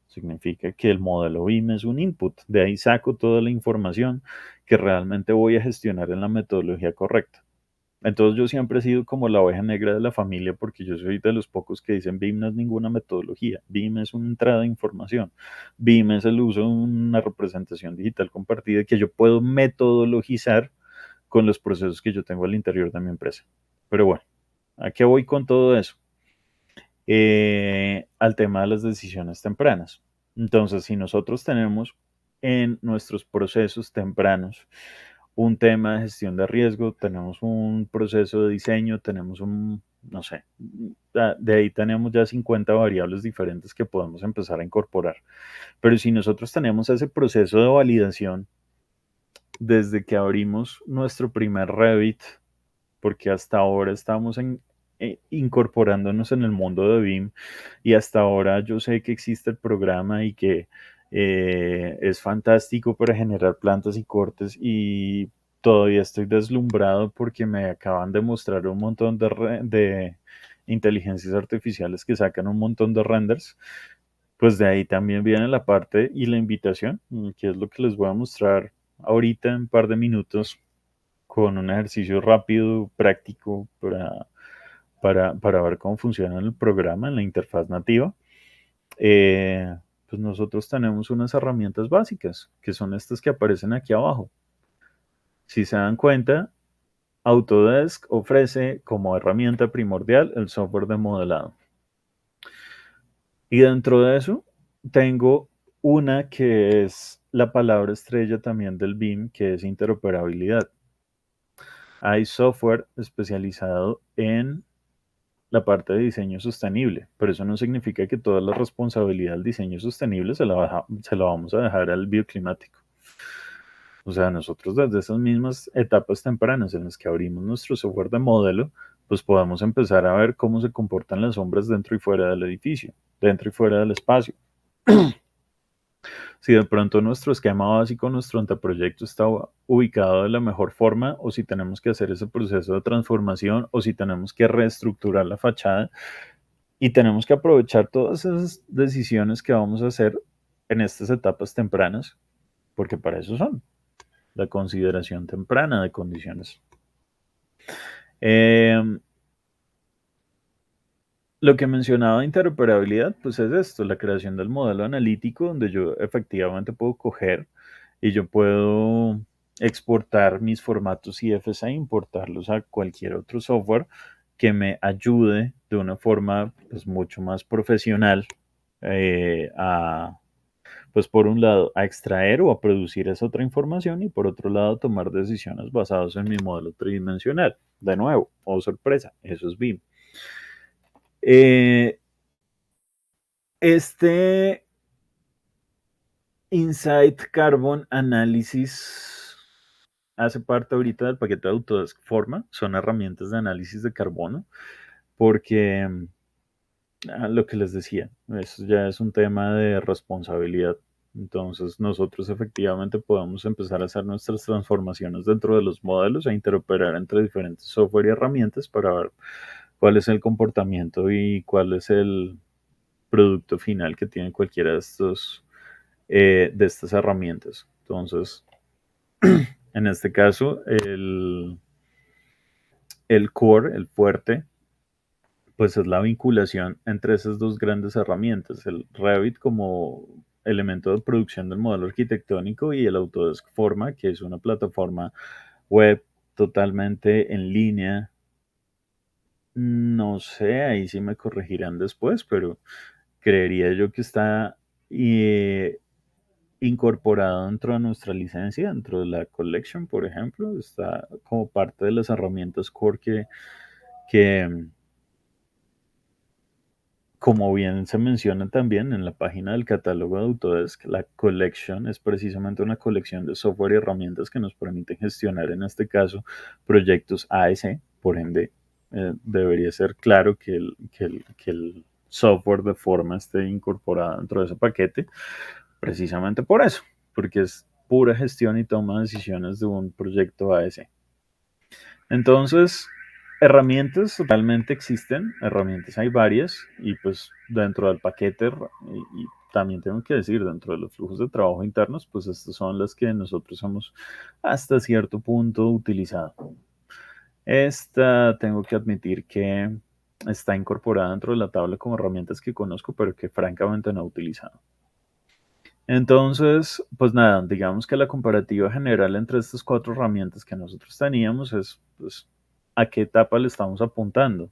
Significa que el modelo BIM es un input, de ahí saco toda la información que realmente voy a gestionar en la metodología correcta. Entonces yo siempre he sido como la oveja negra de la familia porque yo soy de los pocos que dicen BIM no es ninguna metodología, BIM es una entrada de información, BIM es el uso de una representación digital compartida que yo puedo metodologizar con los procesos que yo tengo al interior de mi empresa. Pero bueno, ¿a qué voy con todo eso? Al tema de las decisiones tempranas. Entonces, si nosotros tenemos en nuestros procesos tempranos un tema de gestión de riesgo, tenemos un proceso de diseño, tenemos no sé, de ahí tenemos ya 50 variables diferentes que podemos empezar a incorporar. Pero si nosotros tenemos ese proceso de validación desde que abrimos nuestro primer Revit, porque hasta ahora estamos incorporándonos en el mundo de BIM y hasta ahora yo sé que existe el programa y que es fantástico para generar plantas y cortes y todavía estoy deslumbrado porque me acaban de mostrar un montón de inteligencias artificiales que sacan un montón de renders. Pues de ahí también viene la parte y la invitación, que es lo que les voy a mostrar ahorita en un par de minutos con un ejercicio rápido, práctico, para ver cómo funciona el programa en la interfaz nativa. Pues nosotros tenemos unas herramientas básicas, que son estas que aparecen aquí abajo. Si se dan cuenta, Autodesk ofrece como herramienta primordial el software de modelado. Y dentro de eso tengo una que es la palabra estrella también del BIM, que es interoperabilidad. Hay software especializado en la parte de diseño sostenible, pero eso no significa que toda la responsabilidad del diseño sostenible se la vamos a dejar al bioclimático. O sea, nosotros desde esas mismas etapas tempranas en las que abrimos nuestro software de modelo, pues podemos empezar a ver cómo se comportan las sombras dentro y fuera del edificio, dentro y fuera del espacio. Si de pronto nuestro esquema básico, nuestro anteproyecto está ubicado de la mejor forma, o si tenemos que hacer ese proceso de transformación, o si tenemos que reestructurar la fachada, y tenemos que aprovechar todas esas decisiones que vamos a hacer en estas etapas tempranas, porque para eso son, la consideración temprana de condiciones. Lo que mencionaba de interoperabilidad, pues es esto, la creación del modelo analítico, donde yo efectivamente puedo coger y yo puedo exportar mis formatos CFS e importarlos a cualquier otro software que me ayude de una forma pues, mucho más profesional pues por un lado, a extraer o a producir esa otra información y por otro lado, tomar decisiones basadas en mi modelo tridimensional. De nuevo, oh sorpresa, eso es BIM. Este Insight Carbon Analysis hace parte ahorita del paquete de Autodesk Forma, son herramientas de análisis de carbono, porque lo que les decía, eso ya es un tema de responsabilidad. Entonces nosotros efectivamente podemos empezar a hacer nuestras transformaciones dentro de los modelos e interoperar entre diferentes software y herramientas para ver cuál es el comportamiento y cuál es el producto final que tiene cualquiera de estas herramientas. Entonces, en este caso, el core, el fuerte, pues es la vinculación entre esas dos grandes herramientas, el Revit como elemento de producción del modelo arquitectónico y el Autodesk Forma, que es una plataforma web totalmente en línea. No sé, ahí sí me corregirán después, pero creería yo que está incorporado dentro de nuestra licencia, dentro de la collection, por ejemplo, está como parte de las herramientas core que como bien se menciona también en la página del catálogo de Autodesk, la collection es precisamente una colección de software y herramientas que nos permiten gestionar, en este caso, proyectos AS, por ende, debería ser claro que el software de forma esté incorporado dentro de ese paquete, precisamente por eso, porque es pura gestión y toma de decisiones de un proyecto AS. Entonces, herramientas realmente existen, herramientas hay varias, y pues dentro del paquete, y también tengo que decir, dentro de los flujos de trabajo internos, pues estas son las que nosotros hemos hasta cierto punto utilizado. Esta tengo que admitir que está incorporada dentro de la tabla como herramientas que conozco, pero que francamente no he utilizado. Entonces, pues nada, digamos que la comparativa general entre estas 4 herramientas que nosotros teníamos es, pues, a qué etapa le estamos apuntando.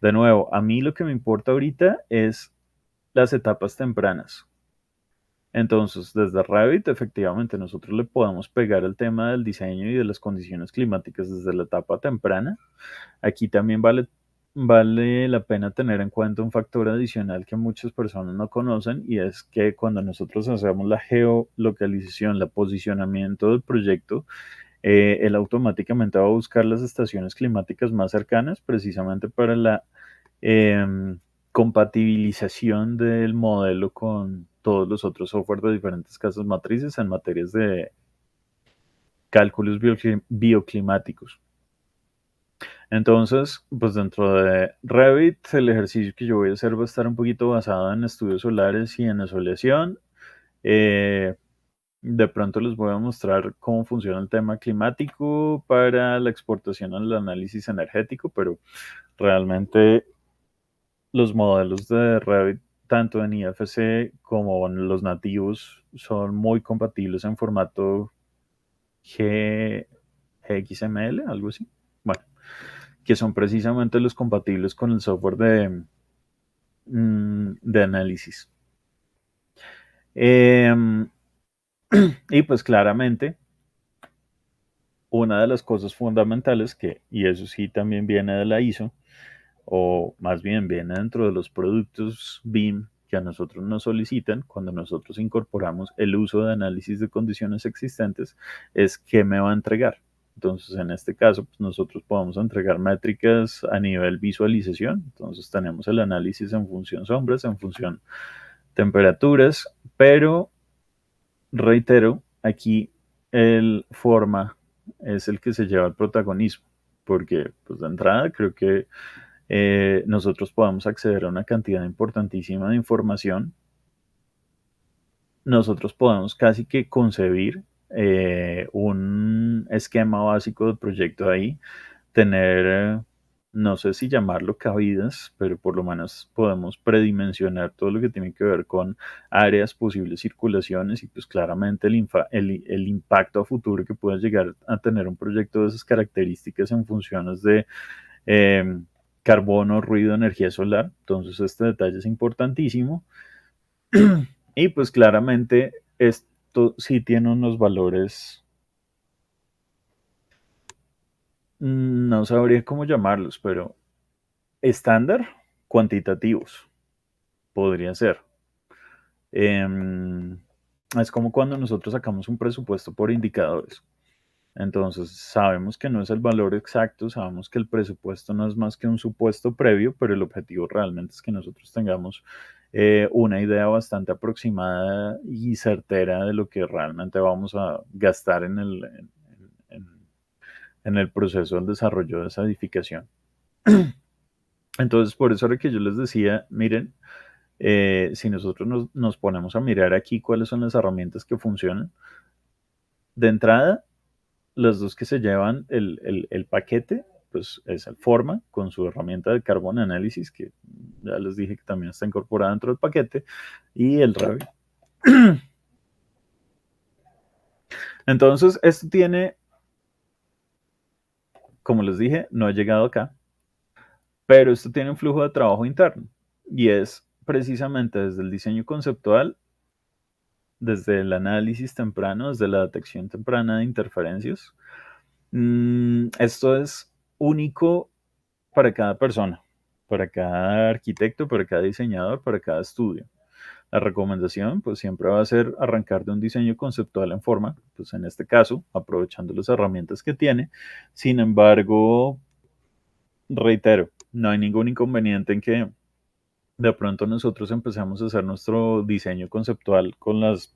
De nuevo, a mí lo que me importa ahorita es las etapas tempranas. Entonces, desde Revit, efectivamente, nosotros le podemos pegar el tema del diseño y de las condiciones climáticas desde la etapa temprana. Aquí también vale la pena tener en cuenta un factor adicional que muchas personas no conocen, y es que cuando nosotros hacemos la geolocalización, el posicionamiento del proyecto, él automáticamente va a buscar las estaciones climáticas más cercanas precisamente para la compatibilización del modelo con todos los otros software de diferentes casas matrices en materias de cálculos bioclimáticos. Entonces, pues dentro de Revit, el ejercicio que yo voy a hacer va a estar un poquito basado en estudios solares y en asoleación. De pronto les voy a mostrar cómo funciona el tema climático para la exportación al análisis energético, pero realmente los modelos de Revit, tanto en IFC como en los nativos, son muy compatibles en formato GXML, algo así. Bueno, que son precisamente los compatibles con el software de análisis. Y pues claramente, una de las cosas fundamentales y eso sí también viene de la ISO, o más bien viene dentro de los productos BIM que a nosotros nos solicitan cuando nosotros incorporamos el uso de análisis de condiciones existentes, es qué me va a entregar. Entonces, en este caso, pues nosotros podemos entregar métricas a nivel visualización. Entonces, tenemos el análisis en función sombras, en función temperaturas, pero reitero, aquí el forma es el que se lleva el protagonismo, porque pues de entrada creo que nosotros podemos acceder a una cantidad importantísima de información. Nosotros podemos casi que concebir un esquema básico del proyecto ahí, tener, no sé si llamarlo cabidas, pero por lo menos podemos predimensionar todo lo que tiene que ver con áreas, posibles circulaciones y pues claramente el impacto a futuro que puede llegar a tener un proyecto de esas características en funciones de carbono, ruido, energía solar. Entonces este detalle es importantísimo. Y pues claramente esto sí tiene unos valores, no sabría cómo llamarlos, pero estándar, cuantitativos, podría ser. Es como cuando nosotros sacamos un presupuesto por indicadores. Entonces, sabemos que no es el valor exacto, sabemos que el presupuesto no es más que un supuesto previo, pero el objetivo realmente es que nosotros tengamos una idea bastante aproximada y certera de lo que realmente vamos a gastar en el proceso del desarrollo de esa edificación. Entonces, por eso era que yo les decía, miren, si nosotros nos ponemos a mirar aquí cuáles son las herramientas que funcionan, de entrada, las dos que se llevan el paquete, pues es el Forma con su herramienta de Carbon Analysis, que ya les dije que también está incorporada dentro del paquete, y el Revit. Entonces, esto tiene, como les dije, no ha llegado acá, pero esto tiene un flujo de trabajo interno, y es precisamente desde el diseño conceptual, desde el análisis temprano, desde la detección temprana de interferencias. Esto es único para cada persona, para cada arquitecto, para cada diseñador, para cada estudio. La recomendación, pues siempre va a ser arrancar de un diseño conceptual en Forma, pues en este caso, aprovechando las herramientas que tiene. Sin embargo, reitero, no hay ningún inconveniente en que de pronto nosotros empezamos a hacer nuestro diseño conceptual con las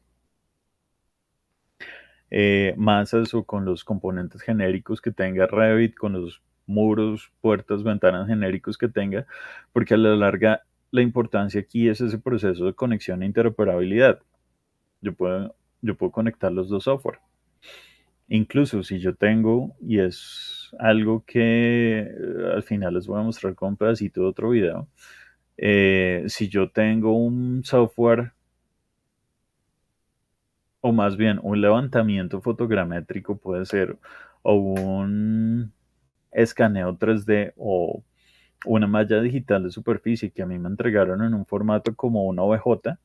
masas o con los componentes genéricos que tenga Revit, con los muros, puertas, ventanas genéricos que tenga, porque a la larga la importancia aquí es ese proceso de conexión e interoperabilidad. Yo puedo conectar los dos software. Incluso si yo tengo, y es algo que al final les voy a mostrar con un pedacito de otro video, si yo tengo un software o más bien un levantamiento fotogramétrico puede ser, o un escaneo 3D o una malla digital de superficie que a mí me entregaron en un formato como una OBJ.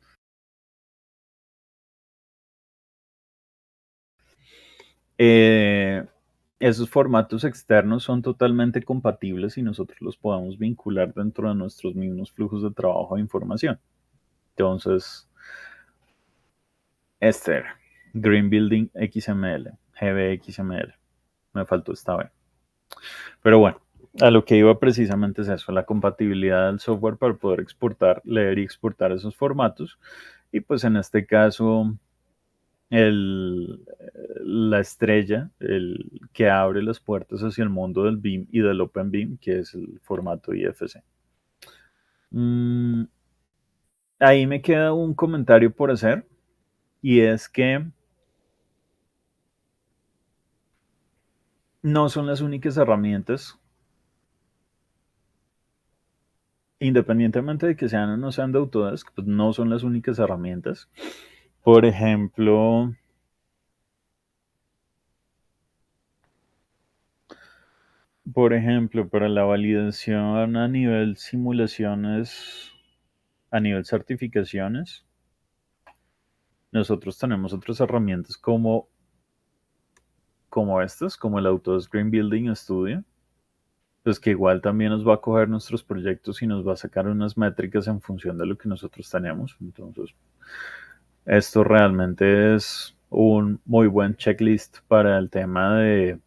Esos formatos externos son totalmente compatibles y nosotros los podemos vincular dentro de nuestros mismos flujos de trabajo de información. Entonces, este era Green Building XML, GBXML. Me faltó esta vez. Pero bueno, a lo que iba precisamente es eso, la compatibilidad del software para poder exportar, leer y exportar esos formatos. Y pues en este caso, la estrella, el que abre las puertas hacia el mundo del BIM y del Open BIM, que es el formato IFC. Ahí me queda un comentario por hacer, y es que no son las únicas herramientas, independientemente de que sean o no sean de Autodesk, pues no son las únicas herramientas. Por ejemplo, para la validación a nivel simulaciones, a nivel certificaciones, nosotros tenemos otras herramientas como estas, como el Autodesk Green Building Studio, pues que igual también nos va a coger nuestros proyectos y nos va a sacar unas métricas en función de lo que nosotros tenemos. Entonces, esto realmente es un muy buen checklist para el tema de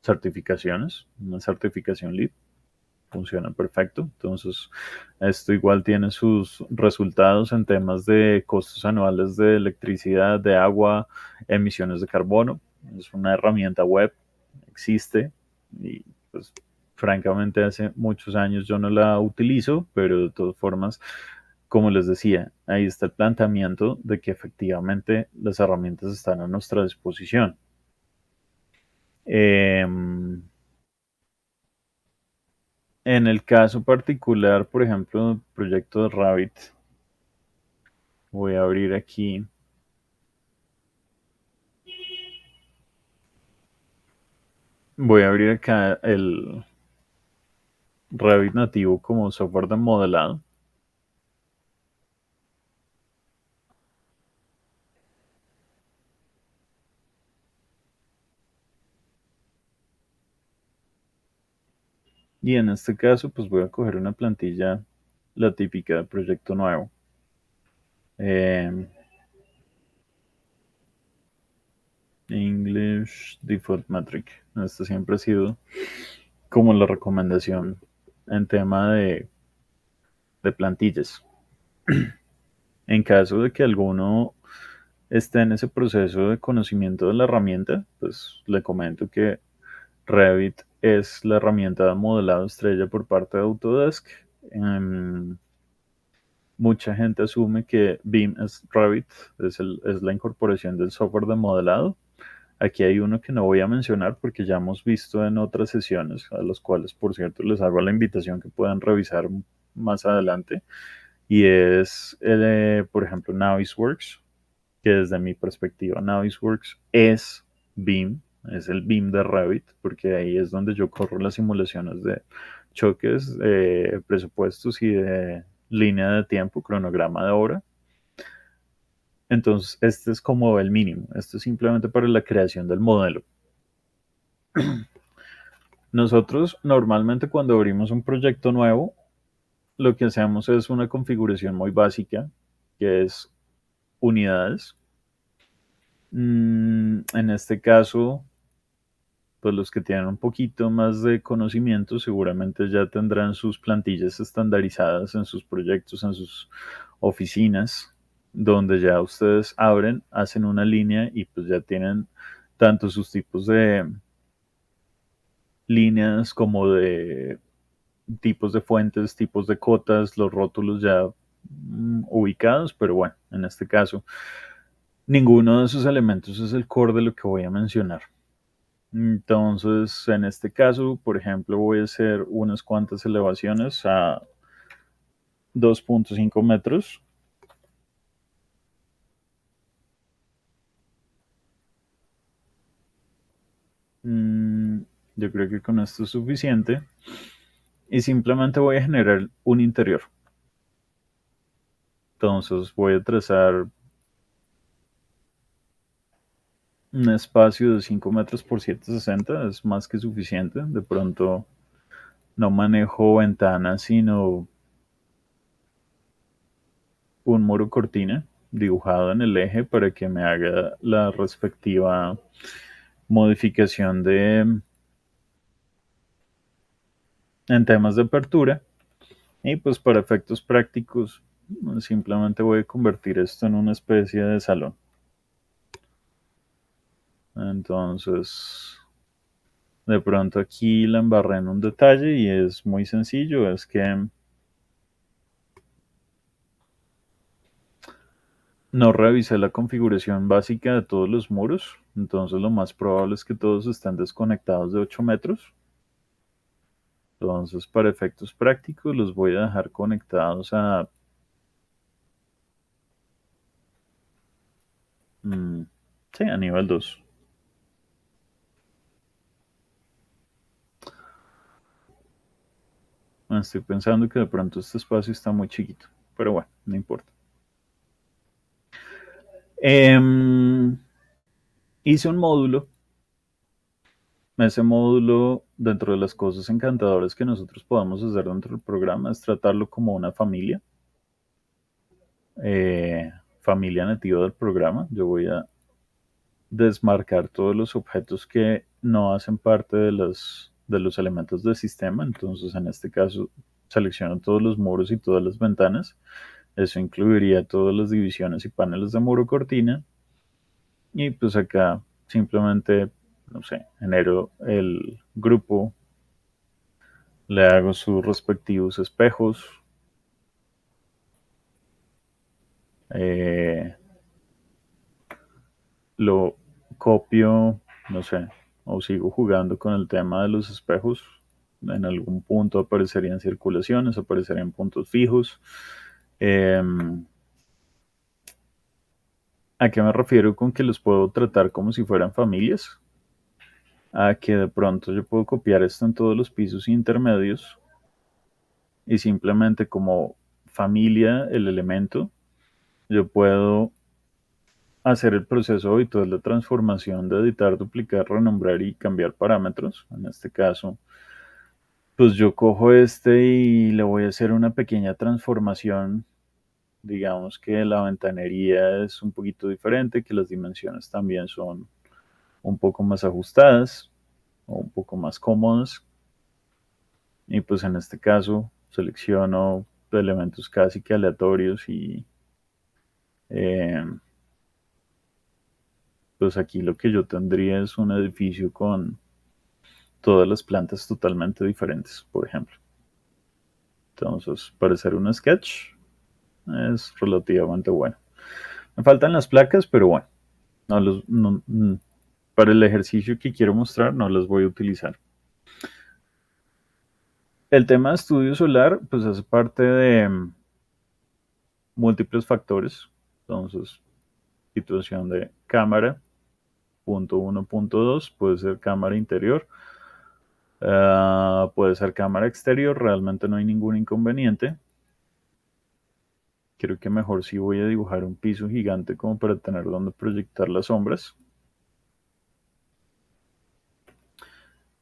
certificaciones, una certificación LEED. Funciona perfecto. Entonces, esto igual tiene sus resultados en temas de costos anuales de electricidad, de agua, emisiones de carbono. Es una herramienta web, existe y pues francamente hace muchos años yo no la utilizo, pero de todas formas, como les decía, ahí está el planteamiento de que efectivamente las herramientas están a nuestra disposición. En el caso particular, por ejemplo, del proyecto de Rabbit, voy a abrir aquí. Voy a abrir acá el Revit nativo como software de modelado. Y en este caso, pues voy a coger una plantilla, la típica de proyecto nuevo. English Default Metric. Esta siempre ha sido como la recomendación en tema de plantillas. En caso de que alguno esté en ese proceso de conocimiento de la herramienta, pues le comento que Revit es la herramienta de modelado estrella por parte de Autodesk. Mucha gente asume que BIM es Revit, es la incorporación del software de modelado. Aquí hay uno que no voy a mencionar porque ya hemos visto en otras sesiones, a los cuales, por cierto, les hago la invitación que puedan revisar más adelante. Y es, por ejemplo, Navisworks, que desde mi perspectiva, Navisworks es BIM, es el BIM de Revit, porque ahí es donde yo corro las simulaciones de choques, presupuestos y de línea de tiempo, cronograma de obra. Entonces, este es como el mínimo. Esto es simplemente para la creación del modelo. Nosotros normalmente cuando abrimos un proyecto nuevo, lo que hacemos es una configuración muy básica, que es unidades. En este caso, pues los que tienen un poquito más de conocimiento seguramente ya tendrán sus plantillas estandarizadas en sus proyectos, en sus oficinas, donde ya ustedes abren, hacen una línea y pues ya tienen tanto sus tipos de líneas como de tipos de fuentes, tipos de cotas, los rótulos ya ubicados, pero bueno, en este caso, ninguno de esos elementos es el core de lo que voy a mencionar. Entonces, en este caso, por ejemplo, voy a hacer unas cuantas elevaciones a 2.5 metros. Yo creo que con esto es suficiente. Y simplemente voy a generar un interior. Entonces voy a trazar un espacio de 5 metros por 760, es más que suficiente. De pronto no manejo ventanas, sino un muro cortina dibujado en el eje para que me haga la respectiva modificación en temas de apertura. Y pues para efectos prácticos simplemente voy a convertir esto en una especie de salón. Entonces, de pronto aquí la embarré en un detalle y es muy sencillo, es que no revisé la configuración básica de todos los muros, entonces lo más probable es que todos estén desconectados de 8 metros. Entonces, para efectos prácticos, los voy a dejar conectados a sí, a nivel 2. Estoy pensando que de pronto este espacio está muy chiquito, pero bueno, no importa. Hice un módulo. Ese módulo, dentro de las cosas encantadoras que nosotros podemos hacer dentro del programa, es tratarlo como una familia. Familia nativa del programa. Yo voy a desmarcar todos los objetos que no hacen parte de los elementos del sistema. Entonces, en este caso, selecciono todos los muros y todas las ventanas. Eso incluiría todas las divisiones y paneles de muro cortina. Y pues acá simplemente, no sé, genero el grupo, le hago sus respectivos espejos. Lo copio, no sé, o sigo jugando con el tema de los espejos. En algún punto aparecerían circulaciones, aparecerían puntos fijos. ¿A qué me refiero con que los puedo tratar como si fueran familias? A que de pronto yo puedo copiar esto en todos los pisos intermedios y simplemente como familia, el elemento, yo puedo hacer el proceso habitual de transformación de editar, duplicar, renombrar y cambiar parámetros. En este caso, pues yo cojo este y le voy a hacer una pequeña transformación. Digamos que la ventanería es un poquito diferente, que las dimensiones también son un poco más ajustadas o un poco más cómodas. Y pues en este caso selecciono elementos casi que aleatorios y pues aquí lo que yo tendría es un edificio con todas las plantas totalmente diferentes, por ejemplo. Entonces, para hacer un sketch es relativamente bueno. Me faltan las placas, pero bueno, para el ejercicio que quiero mostrar no las voy a utilizar. El tema de estudio solar, pues hace parte de múltiples factores. Entonces, situación de cámara, punto 1, punto 2, puede ser cámara interior, puede ser cámara exterior, realmente no hay ningún inconveniente. Creo que mejor sí voy a dibujar un piso gigante como para tener donde proyectar las sombras.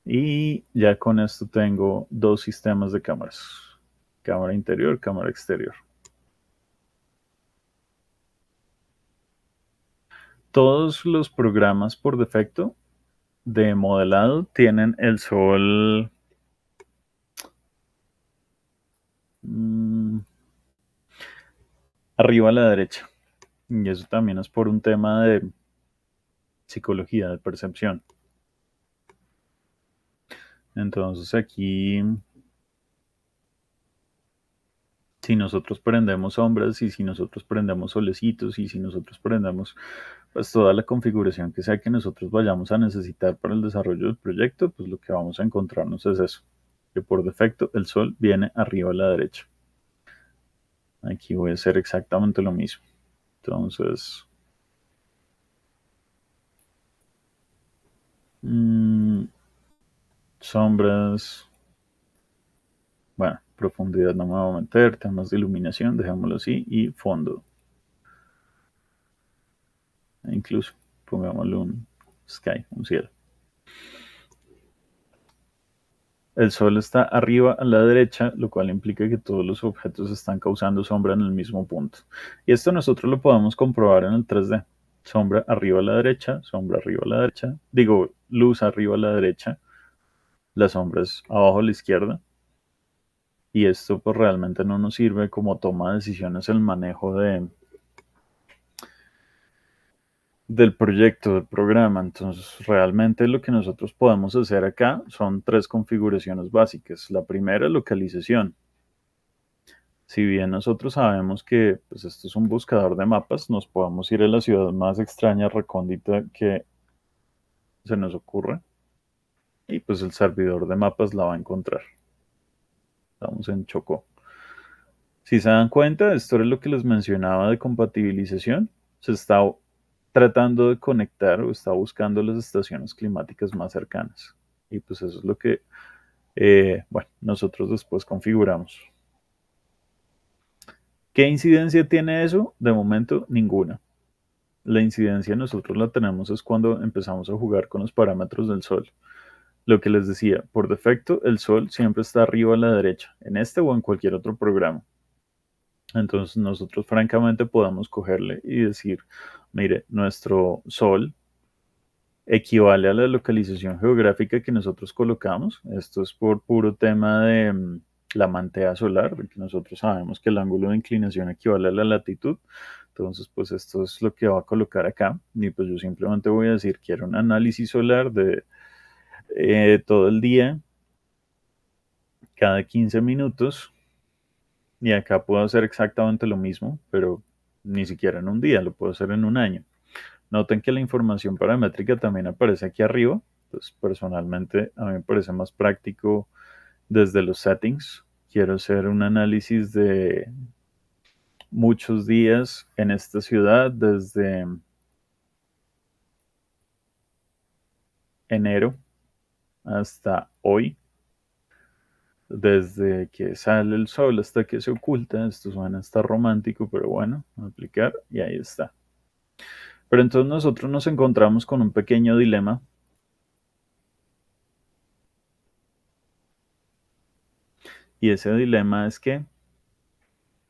Y ya con esto tengo dos sistemas de cámaras. Cámara interior, cámara exterior. Todos los programas por defecto de modelado tienen el sol arriba a la derecha. Y eso también es por un tema de psicología, de percepción. Entonces aquí, si nosotros prendemos sombras y si nosotros prendemos solecitos y si nosotros prendemos pues toda la configuración que sea que nosotros vayamos a necesitar para el desarrollo del proyecto, pues lo que vamos a encontrarnos es eso, que por defecto el sol viene arriba a la derecha. Aquí voy a hacer exactamente lo mismo. Entonces, sombras, bueno, profundidad no me voy a meter, temas de iluminación, dejémoslo así, y fondo. E incluso pongámosle un sky, un cielo. El sol está arriba a la derecha, lo cual implica que todos los objetos están causando sombra en el mismo punto. Y esto nosotros lo podemos comprobar en el 3D. Sombra arriba a la derecha, sombra arriba a la derecha, digo, luz arriba a la derecha, las sombras abajo a la izquierda. Y esto pues realmente no nos sirve como toma de decisiones el manejo del proyecto, del programa. Entonces, realmente lo que nosotros podemos hacer acá son 3 configuraciones básicas. La primera, localización. Si bien nosotros sabemos que pues, esto es un buscador de mapas, nos podemos ir a la ciudad más extraña, recóndita que se nos ocurra. Y pues el servidor de mapas la va a encontrar. Estamos en Chocó. Si se dan cuenta, esto es lo que les mencionaba de compatibilización. Se está tratando de conectar o está buscando las estaciones climáticas más cercanas. Y pues eso es lo que, bueno, nosotros después configuramos. ¿Qué incidencia tiene eso? De momento, ninguna. La incidencia nosotros la tenemos es cuando empezamos a jugar con los parámetros del sol. Lo que les decía, por defecto, el sol siempre está arriba a la derecha, en este o en cualquier otro programa. Entonces nosotros francamente podemos cogerle y decir, mire, nuestro sol equivale a la localización geográfica que nosotros colocamos. Esto es por puro tema de la mantea solar, porque nosotros sabemos que el ángulo de inclinación equivale a la latitud. Entonces, pues esto es lo que va a colocar acá. Y pues yo simplemente voy a decir, quiero un análisis solar de todo el día, cada 15 minutos. Y acá puedo hacer exactamente lo mismo, pero ni siquiera en un día, lo puedo hacer en un año. Noten que la información paramétrica también aparece aquí arriba. Pues personalmente a mí me parece más práctico desde los settings. Quiero hacer un análisis de muchos días en esta ciudad desde enero hasta hoy. Desde que sale el sol hasta que se oculta. Esto suena hasta romántico, pero bueno, aplicar y ahí está. Pero entonces nosotros nos encontramos con un pequeño dilema. Y ese dilema es que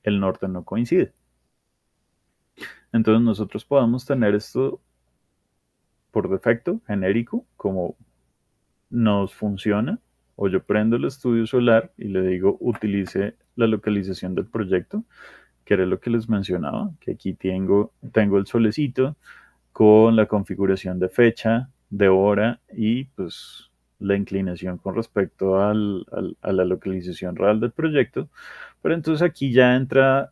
el norte no coincide. Entonces nosotros podemos tener esto por defecto, genérico, como nos funciona, o yo prendo el estudio solar y le digo utilice la localización del proyecto, que era lo que les mencionaba, que aquí tengo el solecito con la configuración de fecha, de hora y pues la inclinación con respecto a la localización real del proyecto. Pero entonces aquí ya entra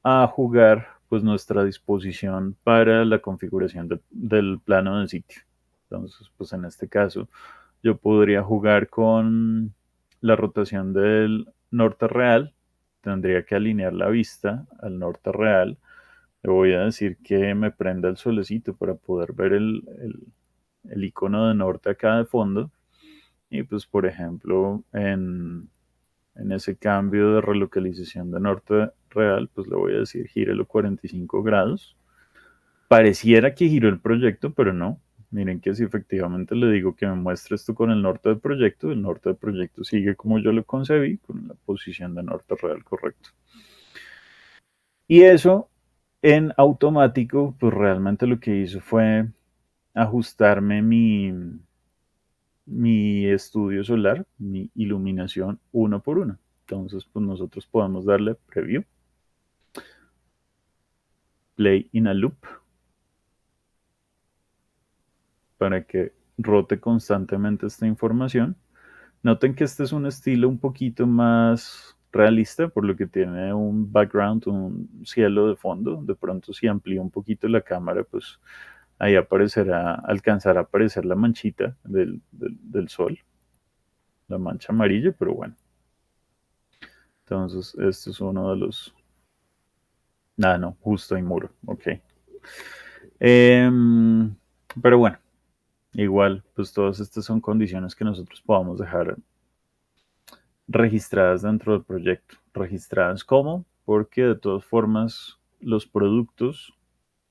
a jugar pues nuestra disposición para la configuración del plano del sitio. Entonces, pues en este caso, yo podría jugar con la rotación del norte real. Tendría que alinear la vista al norte real. Le voy a decir que me prenda el solecito para poder ver el icono de norte acá de fondo. Y pues, por ejemplo, en ese cambio de relocalización de norte real, pues le voy a decir gírelo 45 grados. Pareciera que giró el proyecto, pero no. Miren que si efectivamente le digo que me muestre esto con el norte del proyecto sigue como yo lo concebí, con la posición de norte real correcto. Y eso en automático, pues realmente lo que hizo fue ajustarme mi estudio solar, mi iluminación uno por uno. Entonces, pues nosotros podemos darle preview, play in a loop, para que rote constantemente esta información. Noten que este es un estilo un poquito más realista, por lo que tiene un background, un cielo de fondo. De pronto, si amplío un poquito la cámara, pues ahí alcanzará a aparecer la manchita del sol, la mancha amarilla, pero bueno. Entonces, este es uno de los... Ah, no, justo hay muro, ok. Pero bueno, igual, pues todas estas son condiciones que nosotros podamos dejar registradas dentro del proyecto. ¿Registradas cómo? Porque de todas formas los productos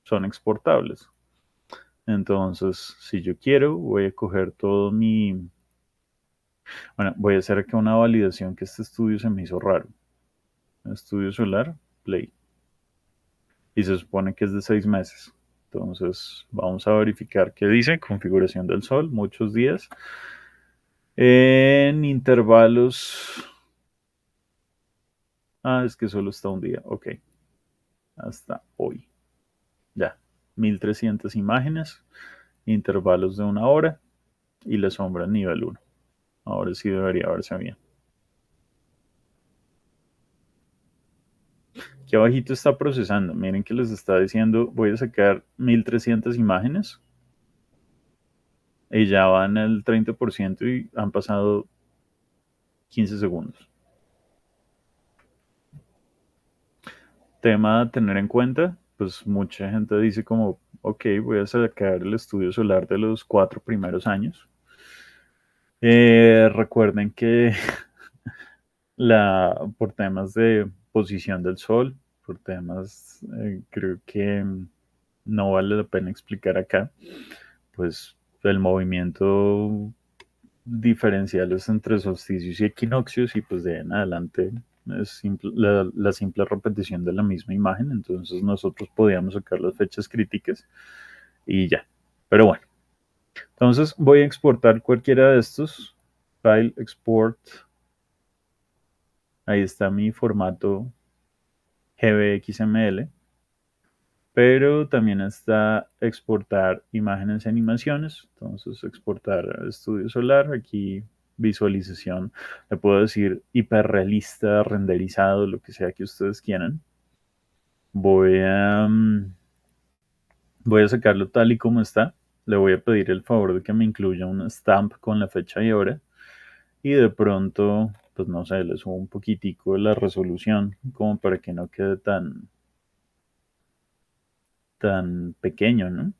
son exportables. Entonces, si yo quiero, voy a coger todo mi... Bueno, voy a hacer aquí una validación que este estudio se me hizo raro. Estudio solar, play. Y se supone que es de 6 meses. Entonces, vamos a verificar qué dice. Configuración del sol, muchos días. En intervalos... Ah, es que solo está un día. Ok. Hasta hoy. Ya. 1300 imágenes. Intervalos de 1 hora. Y la sombra nivel 1. Ahora sí debería verse bien. Aquí abajito está procesando. Miren que les está diciendo, voy a sacar 1300 imágenes. Y ya van el 30% y han pasado 15 segundos. Tema a tener en cuenta, pues mucha gente dice como, ok, voy a sacar el estudio solar de los 4 primeros años. Recuerden que por temas de posición del sol, por temas, creo que no vale la pena explicar acá, pues el movimiento diferenciales entre solsticios y equinoccios, y pues de ahí en adelante es la simple repetición de la misma imagen. Entonces nosotros podíamos sacar las fechas críticas y ya. Pero bueno, entonces voy a exportar cualquiera de estos. File, export. Ahí está mi formato GBXML. Pero también está exportar imágenes y animaciones. Entonces, exportar estudio solar. Aquí, visualización. Le puedo decir hiperrealista, renderizado, lo que sea que ustedes quieran. Voy a sacarlo tal y como está. Le voy a pedir el favor de que me incluya un stamp con la fecha y hora. Y de pronto, pues no sé, le subo un poquitico la resolución como para que no quede tan pequeño, ¿no?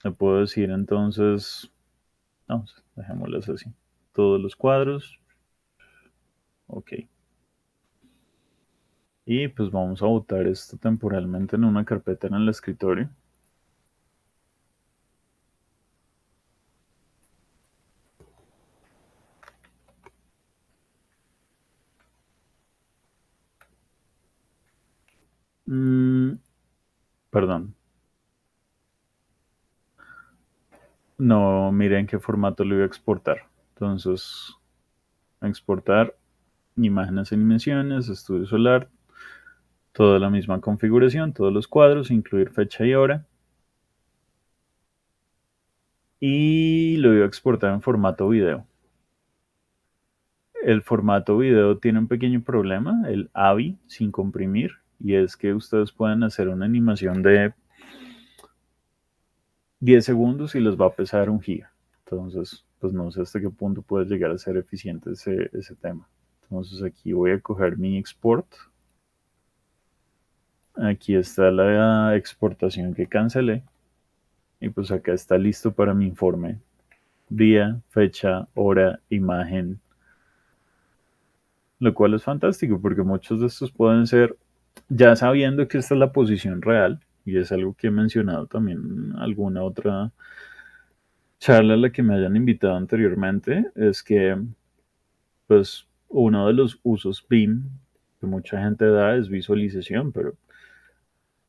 Le puedo decir entonces, vamos, dejémoslas así. Todos los cuadros. Ok. Y pues vamos a botar esto temporalmente en una carpeta en el escritorio. Perdón. No, miré en qué formato lo iba a exportar. Entonces, exportar imágenes y dimensiones, estudio solar, toda la misma configuración, todos los cuadros, incluir fecha y hora. Y lo iba a exportar en formato video. El formato video tiene un pequeño problema, el AVI sin comprimir, y es que ustedes pueden hacer una animación de 10 segundos y les va a pesar 1 giga. Entonces, pues no sé hasta qué punto puede llegar a ser eficiente ese tema. Entonces aquí voy a coger mi export. Aquí está la exportación que cancelé. Y pues acá está listo para mi informe. Día, fecha, hora, imagen. Lo cual es fantástico porque muchos de estos pueden ser, ya sabiendo que esta es la posición real, y es algo que he mencionado también en alguna otra charla a la que me hayan invitado anteriormente, es que pues uno de los usos BIM que mucha gente da es visualización,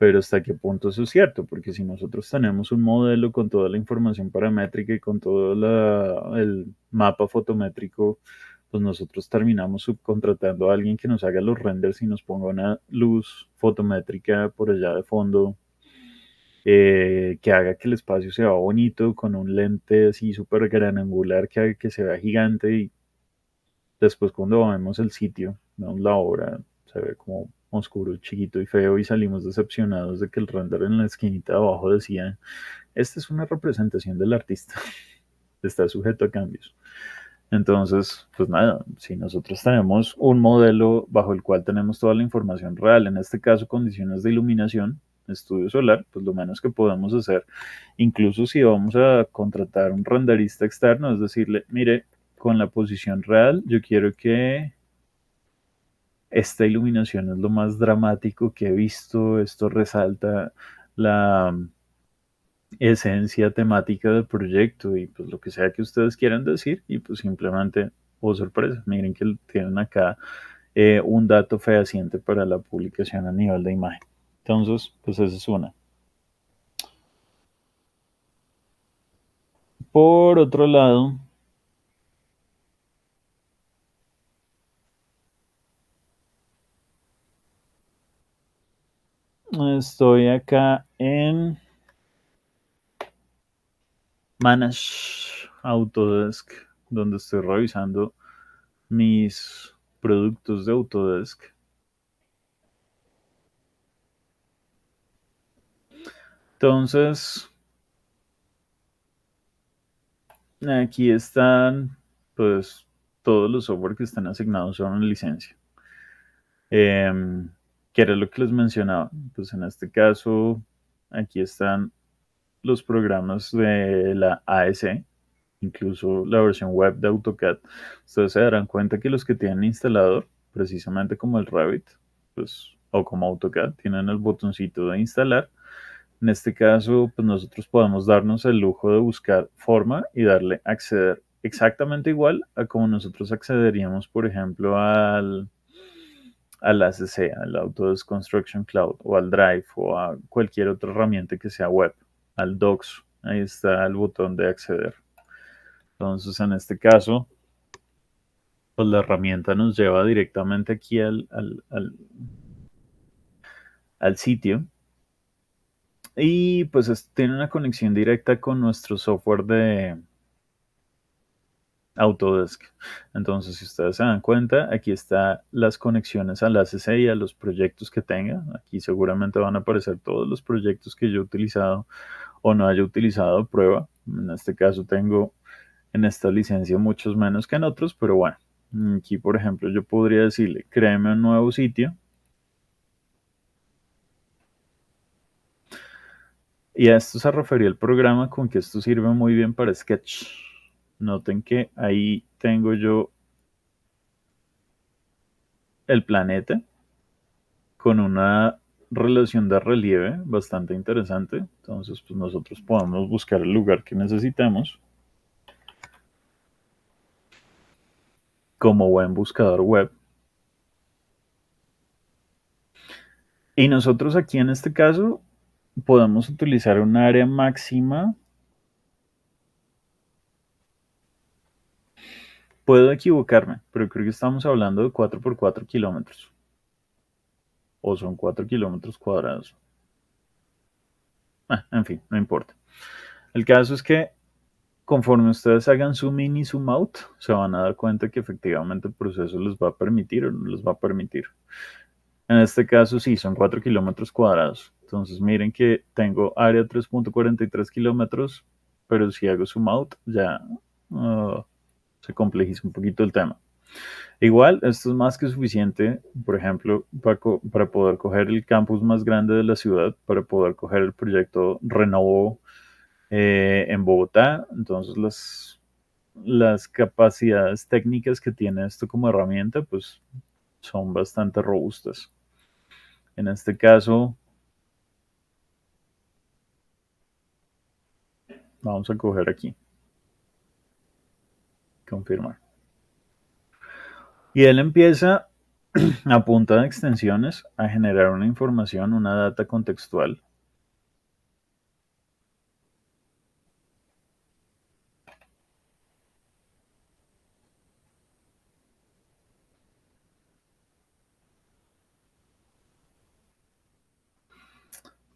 Pero ¿hasta qué punto eso es cierto? Porque si nosotros tenemos un modelo con toda la información paramétrica y con todo el mapa fotométrico, pues nosotros terminamos subcontratando a alguien que nos haga los renders y nos ponga una luz fotométrica por allá de fondo, que haga que el espacio se vea bonito, con un lente así súper gran angular que haga que se vea gigante y después cuando vemos el sitio, vemos la obra, se ve como oscuro, chiquito y feo y salimos decepcionados de que el render en la esquinita de abajo decía, esta es una representación del artista, está sujeto a cambios. Entonces, pues nada, si nosotros tenemos un modelo bajo el cual tenemos toda la información real, en este caso condiciones de iluminación, estudio solar, pues lo menos que podemos hacer, incluso si vamos a contratar un renderista externo, es decirle, mire, con la posición real, yo quiero que esta iluminación es lo más dramático que he visto, esto resalta la esencia temática del proyecto y pues lo que sea que ustedes quieran decir y pues simplemente, oh sorpresa, miren que tienen acá un dato fehaciente para la publicación a nivel de imagen. Entonces, pues esa es una. Por otro lado, estoy acá en Manage Autodesk, donde estoy revisando mis productos de Autodesk. Entonces, aquí están, pues, todos los software que están asignados a una licencia. Que era lo que les mencionaba. Pues en este caso, aquí están los programas de la AEC, incluso la versión web de AutoCAD. Ustedes se darán cuenta que los que tienen instalador, precisamente como el Revit, pues, o como AutoCAD, tienen el botoncito de instalar. En este caso, pues nosotros podemos darnos el lujo de buscar forma y darle acceder exactamente igual a como nosotros accederíamos, por ejemplo, al ACC, al Autodesk Construction Cloud, o al Drive, o a cualquier otra herramienta que sea web, al Docs. Ahí está el botón de acceder. Entonces, en este caso, pues la herramienta nos lleva directamente aquí al sitio. Y pues tiene una conexión directa con nuestro software de Autodesk. Entonces, si ustedes se dan cuenta, aquí están las conexiones al ACC y a los proyectos que tenga. Aquí seguramente van a aparecer todos los proyectos que yo he utilizado o no haya utilizado prueba. En este caso tengo en esta licencia muchos menos que en otros, pero bueno, aquí por ejemplo yo podría decirle, créeme un nuevo sitio. Y a esto se refería el programa con que esto sirve muy bien para Sketch. Noten que ahí tengo yo el planeta con una relación de relieve bastante interesante. Entonces, pues nosotros podemos buscar el lugar que necesitamos como buen buscador web. Y nosotros aquí en este caso podemos utilizar un área máxima. Puedo equivocarme, pero creo que estamos hablando de 4 por 4 kilómetros. O son 4 kilómetros cuadrados. En fin, no importa. El caso es que conforme ustedes hagan zoom in y zoom out, se van a dar cuenta que efectivamente el proceso les va a permitir o no les va a permitir. En este caso sí, son 4 kilómetros cuadrados. Entonces miren que tengo área 3.43 kilómetros, pero si hago zoom out ya se complejiza un poquito el tema. Igual, esto es más que suficiente, por ejemplo, para poder coger el campus más grande de la ciudad, para poder coger el proyecto Renovo en Bogotá. Entonces, las capacidades técnicas que tiene esto como herramienta, pues son bastante robustas. En este caso, vamos a coger aquí. Confirmar. Y él empieza a punta de extensiones a generar una información, una data contextual.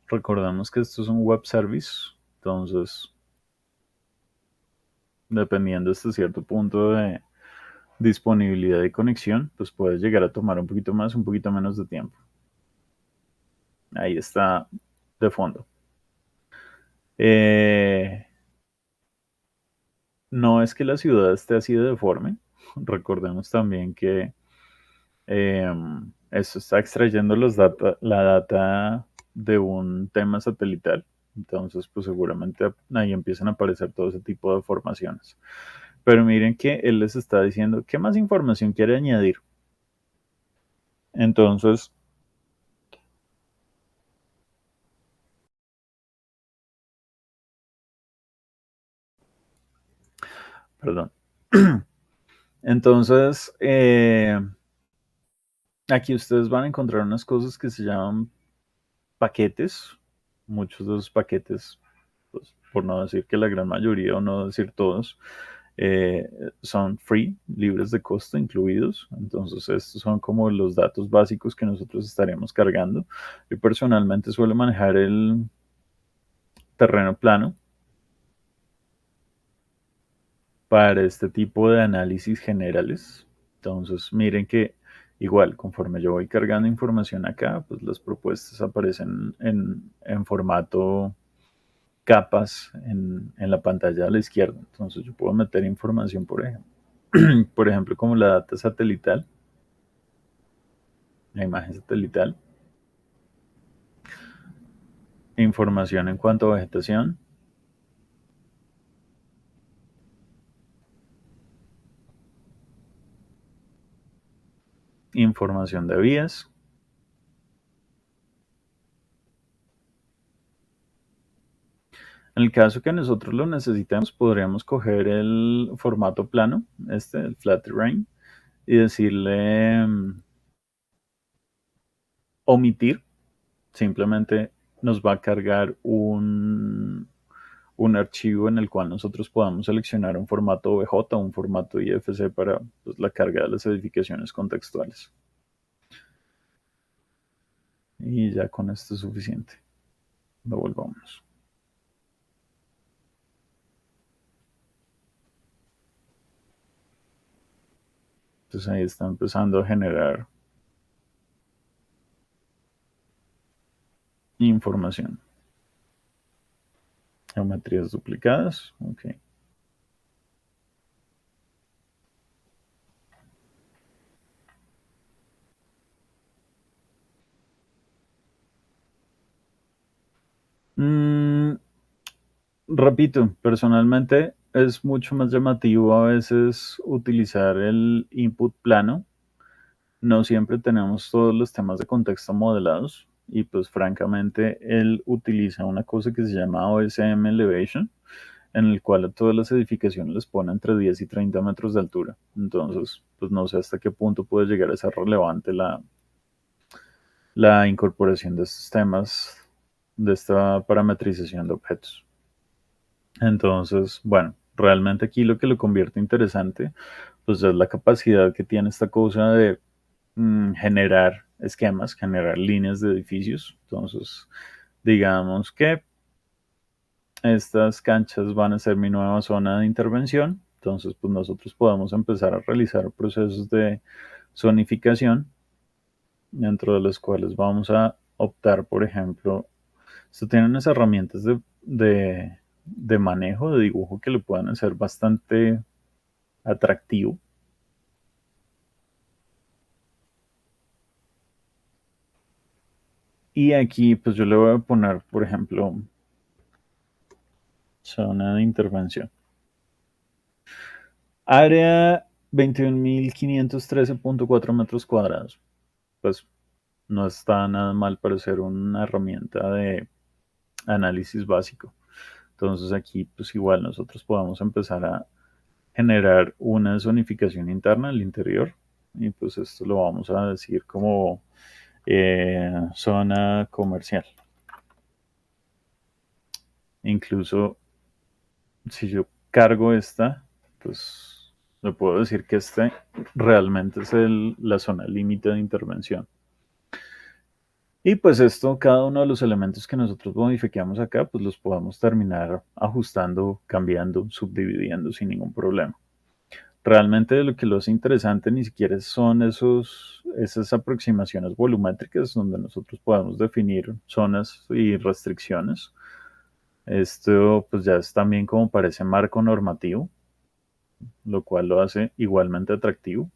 Recordemos que esto es un web service, entonces, dependiendo hasta cierto punto de disponibilidad y conexión, pues puede llegar a tomar un poquito más, un poquito menos de tiempo. Ahí está de fondo. No es que la ciudad esté así de deforme. Recordemos también que esto está extrayendo la data de un tema satelital. Entonces, pues seguramente ahí empiezan a aparecer todo ese tipo de formaciones. Pero miren que él les está diciendo, ¿qué más información quiere añadir? Entonces, perdón. Entonces, aquí ustedes van a encontrar unas cosas que se llaman paquetes. Muchos de esos paquetes, pues, por no decir que la gran mayoría o no decir todos, son free, libres de costo incluidos. Entonces, estos son como los datos básicos que nosotros estaremos cargando. Yo personalmente suelo manejar el terreno plano para este tipo de análisis generales. Entonces, miren que igual, conforme yo voy cargando información acá, pues las propuestas aparecen en formato capas en la pantalla a la izquierda. Entonces, yo puedo meter información, por ejemplo, como la data satelital, la imagen satelital, información en cuanto a vegetación, información de vías, en el caso que nosotros lo necesitemos, podríamos coger el formato plano, el flat terrain, y decirle omitir. Simplemente nos va a cargar un archivo en el cual nosotros podamos seleccionar un formato OBJ o un formato IFC para, pues, la carga de las edificaciones contextuales. Y ya con esto es suficiente. Devolvamos. Entonces ahí está empezando a generar información. Geometrías duplicadas. Ok. Repito, personalmente es mucho más llamativo a veces utilizar el input plano. No siempre tenemos todos los temas de contexto modelados y pues francamente él utiliza una cosa que se llama OSM Elevation, en el cual a todas las edificaciones les pone entre 10 y 30 metros de altura. Entonces, pues no sé hasta qué punto puede llegar a ser relevante la incorporación de estos temas, de esta parametrización de objetos. Entonces, bueno, realmente aquí lo que lo convierte interesante, pues es la capacidad que tiene esta cosa de generar esquemas, generar líneas de edificios. Entonces, digamos que estas canchas van a ser mi nueva zona de intervención. Entonces, pues nosotros podemos empezar a realizar procesos de zonificación, dentro de los cuales vamos a optar, por ejemplo, esto tiene unas herramientas de manejo, de dibujo que lo pueden hacer bastante atractivo. Y aquí, pues yo le voy a poner, por ejemplo, zona de intervención. Área 21.513.4 metros cuadrados. Pues no está nada mal para ser una herramienta de análisis básico. Entonces aquí, pues igual nosotros podemos empezar a generar una zonificación interna al interior. y pues esto lo vamos a decir como zona comercial. Incluso si yo cargo esta, pues le puedo decir que este realmente es la zona límite de intervención. Y pues esto, cada uno de los elementos que nosotros modificamos acá, pues los podemos terminar ajustando, cambiando, subdividiendo sin ningún problema. Realmente lo que lo hace interesante ni siquiera son esas aproximaciones volumétricas donde nosotros podemos definir zonas y restricciones. Esto pues ya es también como parece marco normativo, lo cual lo hace igualmente atractivo.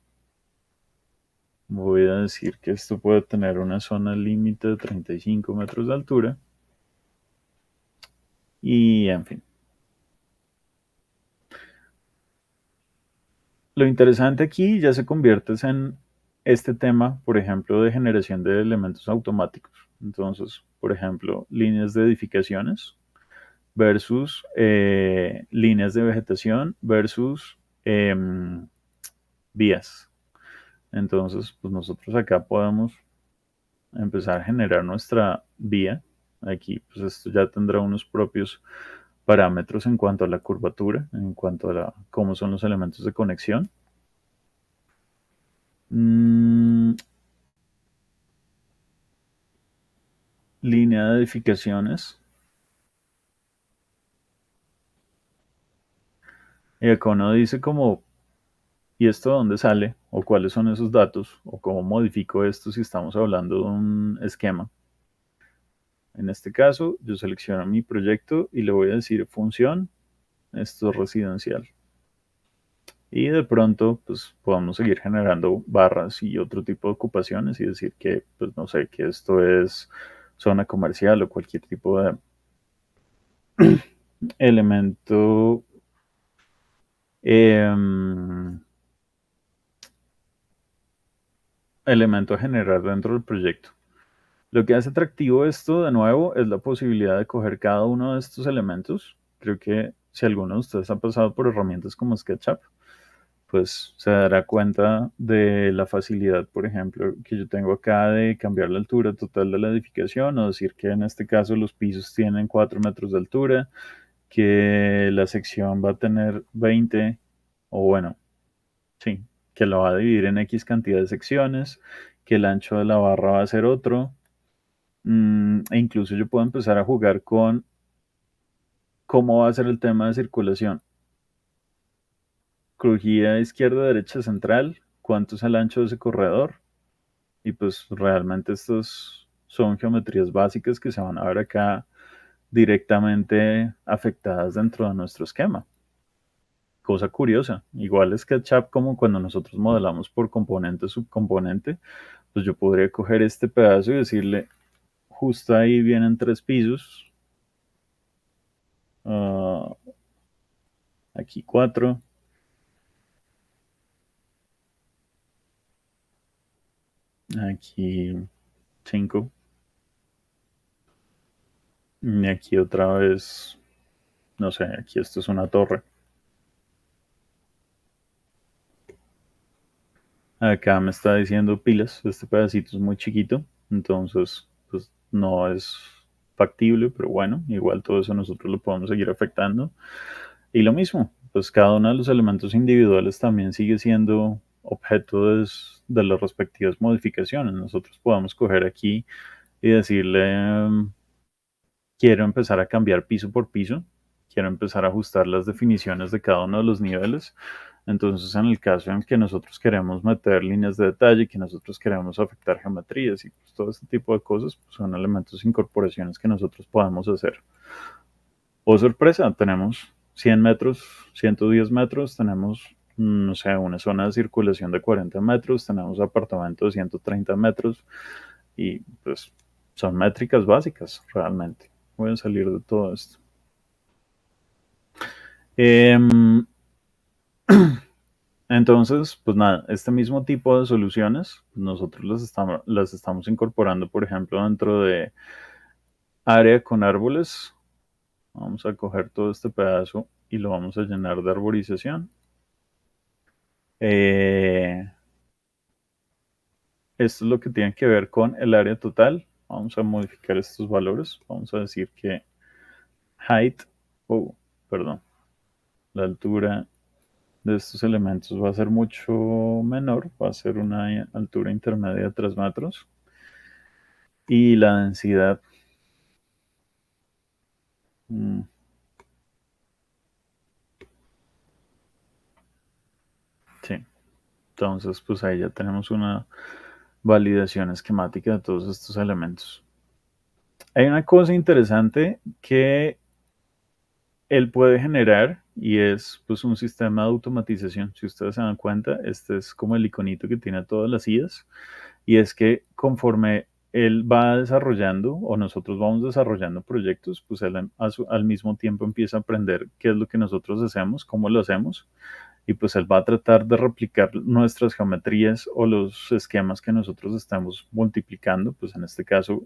Voy a decir que esto puede tener una zona límite de 35 metros de altura. Y en fin. Lo interesante aquí ya se convierte en este tema, por ejemplo, de generación de elementos automáticos. Entonces, por ejemplo, líneas de edificaciones versus líneas de vegetación versus vías. Entonces, pues nosotros acá podemos empezar a generar nuestra vía. Aquí, pues esto ya tendrá unos propios parámetros en cuanto a la curvatura, en cuanto a cómo son los elementos de conexión. Línea de edificaciones. Y acá uno dice como, ¿y esto de dónde sale? ¿O cuáles son esos datos? ¿O cómo modifico esto si estamos hablando de un esquema? En este caso, yo selecciono mi proyecto y le voy a decir función, esto es residencial. Y de pronto, pues podemos seguir generando barras y otro tipo de ocupaciones y decir que, pues no sé, que esto es zona comercial o cualquier tipo de elemento elemento a generar dentro del proyecto. Lo que hace atractivo esto, de nuevo, es la posibilidad de coger cada uno de estos elementos. Creo que si alguno de ustedes ha pasado por herramientas como SketchUp, pues se dará cuenta de la facilidad, por ejemplo, que yo tengo acá de cambiar la altura total de la edificación o decir que en este caso los pisos tienen 4 metros de altura, que la sección va a tener 20, o bueno, sí, que lo va a dividir en X cantidad de secciones, que el ancho de la barra va a ser otro. E incluso yo puedo empezar a jugar con cómo va a ser el tema de circulación. Crujía izquierda, derecha, central, cuánto es el ancho de ese corredor. Y pues realmente estas son geometrías básicas que se van a ver acá directamente afectadas dentro de nuestro esquema. Cosa curiosa, igual SketchUp como cuando nosotros modelamos por componente, subcomponente, pues yo podría coger este pedazo y decirle, justo ahí vienen 3 pisos, aquí 4, aquí 5, y aquí otra vez, no sé, aquí esto es una torre. Acá me está diciendo pilas, este pedacito es muy chiquito, entonces pues no es factible, pero bueno, igual todo eso nosotros lo podemos seguir afectando. Y lo mismo, pues cada uno de los elementos individuales también sigue siendo objeto de las respectivas modificaciones. Nosotros podemos coger aquí y decirle, quiero empezar a cambiar piso por piso, quiero empezar a ajustar las definiciones de cada uno de los niveles. Entonces, en el caso en que nosotros queremos meter líneas de detalle, que nosotros queremos afectar geometrías y pues, todo este tipo de cosas, pues, son elementos, incorporaciones que nosotros podemos hacer. Oh, sorpresa, tenemos 100 metros, 110 metros, tenemos, no sé, una zona de circulación de 40 metros, tenemos apartamento de 130 metros y pues son métricas básicas realmente. Voy a salir de todo esto. Entonces, pues nada, este mismo tipo de soluciones nosotros las estamos incorporando, por ejemplo, dentro de área con árboles. Vamos a coger todo este pedazo y lo vamos a llenar de arborización. esto es lo que tiene que ver con el área total. Vamos a modificar estos valores. Vamos a decir que height, la altura de estos elementos va a ser mucho menor, va a ser una altura intermedia de 3 metros. Y la densidad, sí, entonces pues ahí ya tenemos una validación esquemática de todos estos elementos. Hay una cosa interesante que él puede generar y es pues un sistema de automatización. Si ustedes se dan cuenta, este es como el iconito que tiene todas las IAs y es que conforme él va desarrollando o nosotros vamos desarrollando proyectos, pues él al mismo tiempo empieza a aprender qué es lo que nosotros hacemos, cómo lo hacemos y pues él va a tratar de replicar nuestras geometrías o los esquemas que nosotros estamos multiplicando, pues en este caso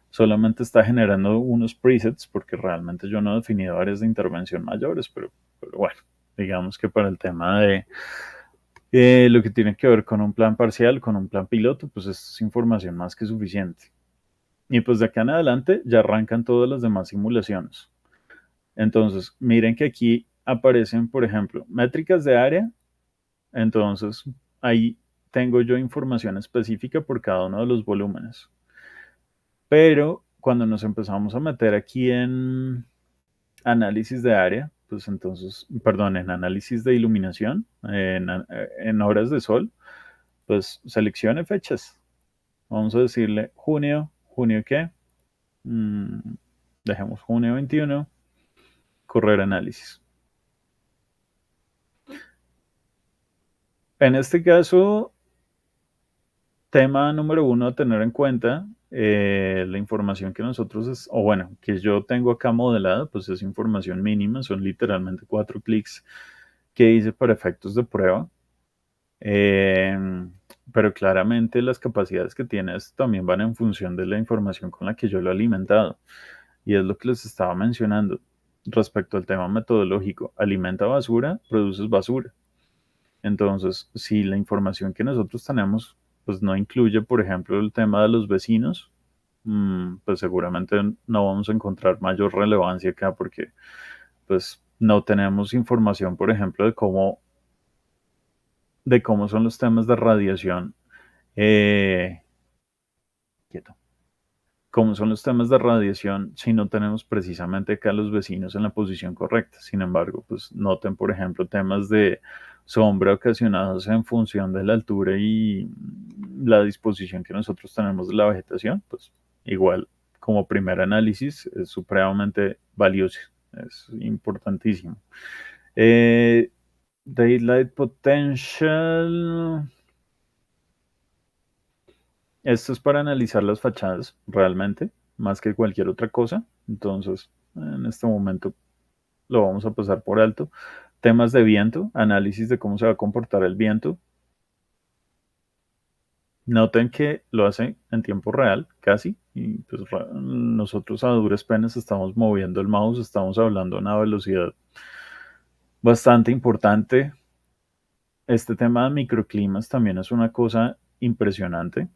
solamente está generando unos presets porque realmente yo no he definido áreas de intervención mayores, pero bueno, digamos que para el tema de lo que tiene que ver con un plan parcial, con un plan piloto, pues esto es información más que suficiente. Y pues de acá en adelante ya arrancan todas las demás simulaciones. Entonces, miren que aquí aparecen, por ejemplo, métricas de área. Entonces, ahí tengo yo información específica por cada uno de los volúmenes. Pero cuando nos empezamos a meter aquí en análisis de área, pues entonces, perdón, en análisis de iluminación, en horas de sol, pues seleccione fechas. Vamos a decirle junio, ¿junio qué? Dejemos junio 21, correr análisis. En este caso, tema número 1 a tener en cuenta, la información que nosotros, que yo tengo acá modelada, pues es información mínima, son literalmente 4 clics que hice para efectos de prueba. Pero claramente las capacidades que tiene esto también van en función de la información con la que yo lo he alimentado. Y es lo que les estaba mencionando respecto al tema metodológico. Alimenta basura, produces basura. Entonces, si la información que nosotros tenemos pues no incluye, por ejemplo, el tema de los vecinos, pues seguramente no vamos a encontrar mayor relevancia acá porque pues no tenemos información, por ejemplo, de cómo son los temas de radiación. Cómo son los temas de radiación si no tenemos precisamente acá los vecinos en la posición correcta. Sin embargo, pues noten, por ejemplo, temas de sombra ocasionados en función de la altura y la disposición que nosotros tenemos de la vegetación, pues igual como primer análisis es supremamente valioso, es importantísimo. Daylight Potential. Esto es para analizar las fachadas realmente, más que cualquier otra cosa. Entonces, en este momento lo vamos a pasar por alto. Temas de viento, análisis de cómo se va a comportar el viento. Noten que lo hace en tiempo real, casi. Y pues nosotros a duras penas estamos moviendo el mouse, estamos hablando a una velocidad bastante importante. Este tema de microclimas también es una cosa impresionante.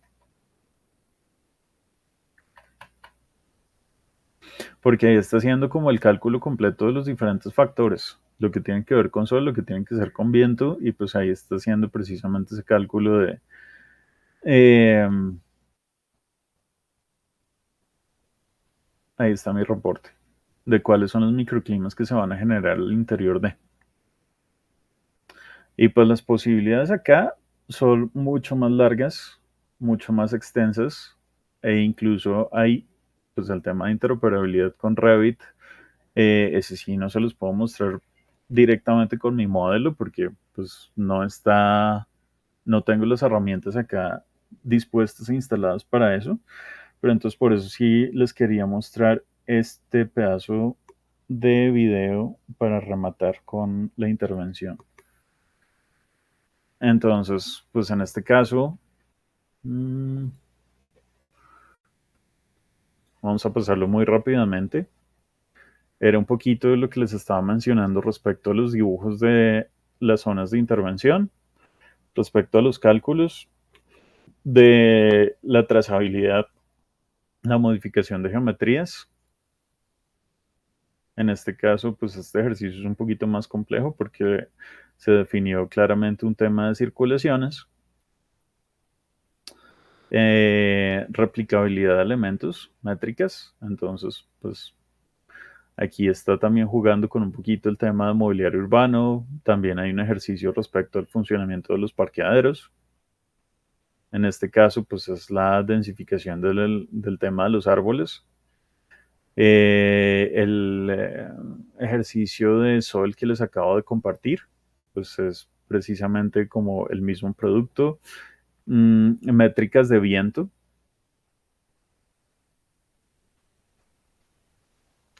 Porque ahí está haciendo como el cálculo completo de los diferentes factores, lo que tiene que ver con sol, lo que tiene que ser con viento, y pues ahí está haciendo precisamente ese cálculo de ahí está mi reporte, de cuáles son los microclimas que se van a generar al interior de. Y pues las posibilidades acá son mucho más largas, mucho más extensas, e incluso hay pues el tema de interoperabilidad con Revit, ese sí no se los puedo mostrar directamente con mi modelo porque pues no tengo las herramientas acá dispuestas e instaladas para eso, pero entonces por eso sí les quería mostrar este pedazo de video para rematar con la intervención. Entonces, pues en este caso, vamos a pasarlo muy rápidamente. Era un poquito de lo que les estaba mencionando respecto a los dibujos de las zonas de intervención, respecto a los cálculos. de la trazabilidad, la modificación de geometrías. En este caso, pues este ejercicio es un poquito más complejo porque se definió claramente un tema de circulaciones, replicabilidad de elementos, métricas. Entonces, pues aquí está también jugando con un poquito el tema de mobiliario urbano. También hay un ejercicio respecto al funcionamiento de los parqueaderos. En este caso, pues es la densificación del tema de los árboles. El ejercicio de sol que les acabo de compartir, pues es precisamente como el mismo producto. Métricas de viento,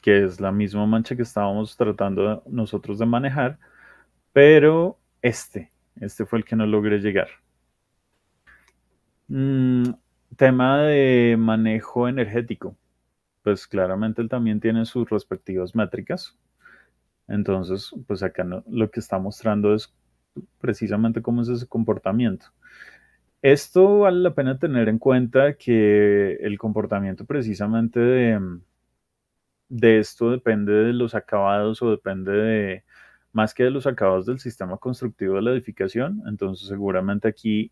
que es la misma mancha que estábamos tratando nosotros de manejar, pero este fue el que no logré llegar. Tema de manejo energético. Pues claramente él también tiene sus respectivas métricas. Entonces, pues acá lo que está mostrando es precisamente cómo es ese comportamiento. Esto vale la pena tener en cuenta que el comportamiento precisamente de esto depende de los acabados o depende de, más que de los acabados del sistema constructivo de la edificación. Entonces, seguramente aquí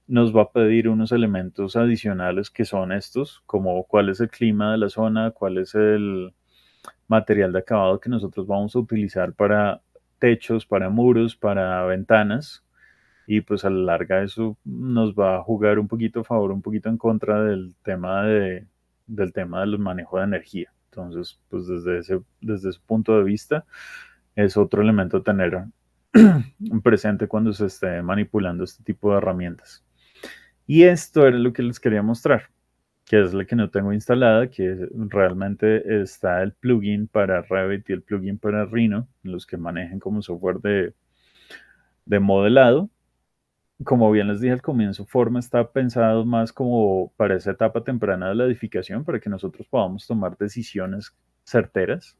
nos va a pedir unos elementos adicionales que son estos, como cuál es el clima de la zona, cuál es el material de acabado que nosotros vamos a utilizar para techos, para muros, para ventanas. Y pues a la larga eso nos va a jugar un poquito a favor, un poquito en contra del tema del manejo de energía. Entonces, pues desde ese punto de vista es otro elemento a tener presente cuando se esté manipulando este tipo de herramientas. Y esto era lo que les quería mostrar, que es la que no tengo instalada, que realmente está el plugin para Revit y el plugin para Rhino, los que manejen como software de modelado. Como bien les dije al comienzo, Forma está pensado más como para esa etapa temprana de la edificación, para que nosotros podamos tomar decisiones certeras.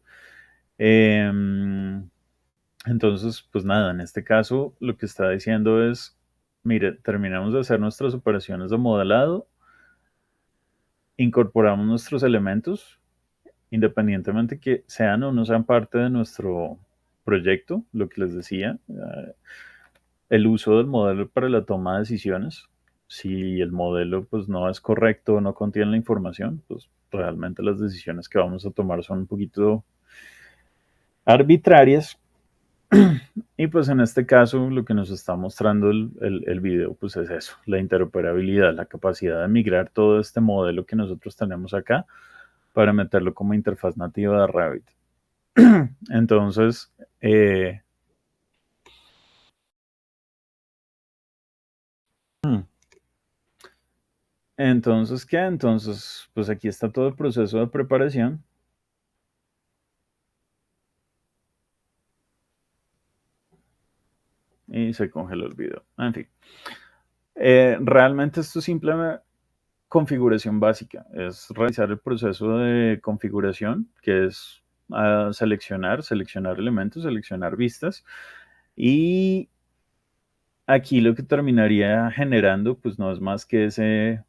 Entonces, pues nada, en este caso lo que está diciendo es, mire, terminamos de hacer nuestras operaciones de modelado, incorporamos nuestros elementos, independientemente que sean o no sean parte de nuestro proyecto, lo que les decía, el uso del modelo para la toma de decisiones. Si el modelo pues no es correcto o no contiene la información, pues realmente las decisiones que vamos a tomar son un poquito arbitrarias. Y pues en este caso lo que nos está mostrando el video pues es eso, la interoperabilidad, la capacidad de migrar todo este modelo que nosotros tenemos acá para meterlo como interfaz nativa de Revit. Entonces, ¿qué? Entonces, pues aquí está todo el proceso de preparación. Y se congeló el video. En fin. Realmente esto es simplemente configuración básica. Es realizar el proceso de configuración, que es seleccionar elementos, seleccionar vistas. Y aquí lo que terminaría generando, pues no es más que ese...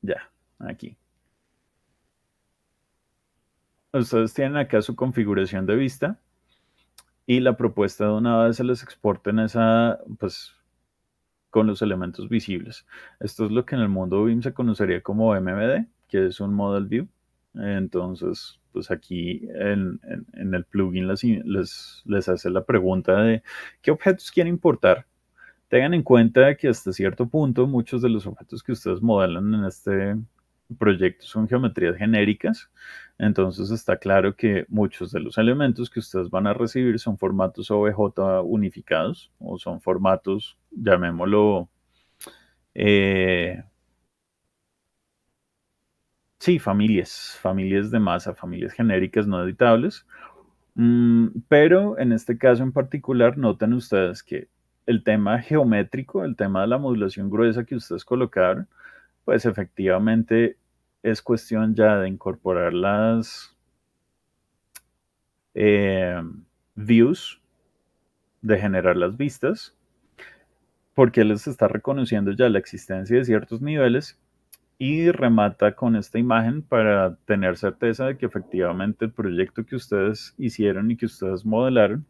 Ya, aquí. Ustedes tienen acá su configuración de vista y la propuesta de una vez se les exporta en esa, pues, con los elementos visibles. Esto es lo que en el mundo BIM se conocería como MVD, que es un Model View. Entonces, pues aquí en el plugin les hace la pregunta de qué objetos quieren importar. Tengan en cuenta que hasta cierto punto muchos de los objetos que ustedes modelan en este proyecto son geometrías genéricas. Entonces está claro que muchos de los elementos que ustedes van a recibir son formatos OBJ unificados o son formatos, llamémoslo, sí, familias de masa, familias genéricas no editables. Pero en este caso en particular, noten ustedes que el tema geométrico, el tema de la modulación gruesa que ustedes colocaron, pues efectivamente es cuestión ya de incorporar las views, de generar las vistas porque él les está reconociendo ya la existencia de ciertos niveles y remata con esta imagen para tener certeza de que efectivamente el proyecto que ustedes hicieron y que ustedes modelaron,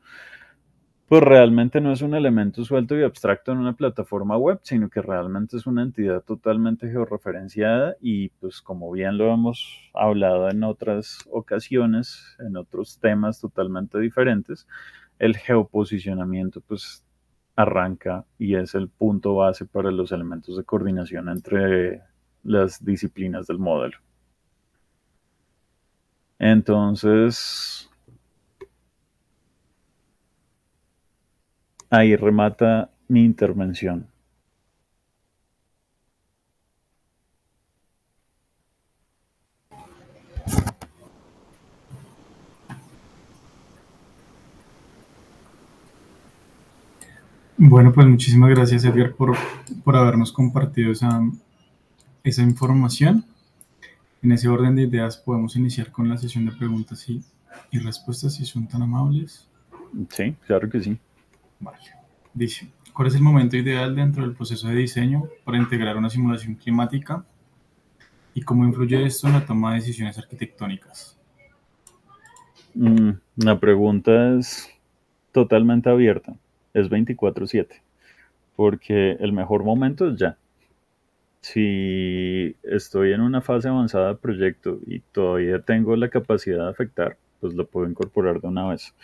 pues realmente no es un elemento suelto y abstracto en una plataforma web, sino que realmente es una entidad totalmente georreferenciada y pues como bien lo hemos hablado en otras ocasiones, en otros temas totalmente diferentes, el geoposicionamiento pues arranca y es el punto base para los elementos de coordinación entre las disciplinas del modelo. Entonces, ahí remata mi intervención. Bueno, pues muchísimas gracias, Edgar, por habernos compartido esa información. En ese orden de ideas podemos iniciar con la sesión de preguntas y respuestas, si son tan amables. Sí, claro que sí. Vale. Dice, ¿cuál es el momento ideal dentro del proceso de diseño para integrar una simulación climática y cómo influye esto en la toma de decisiones arquitectónicas? La pregunta es totalmente abierta, es 24/7, porque el mejor momento es ya. Si estoy en una fase avanzada del proyecto y todavía tengo la capacidad de afectar, pues lo puedo incorporar de una vez.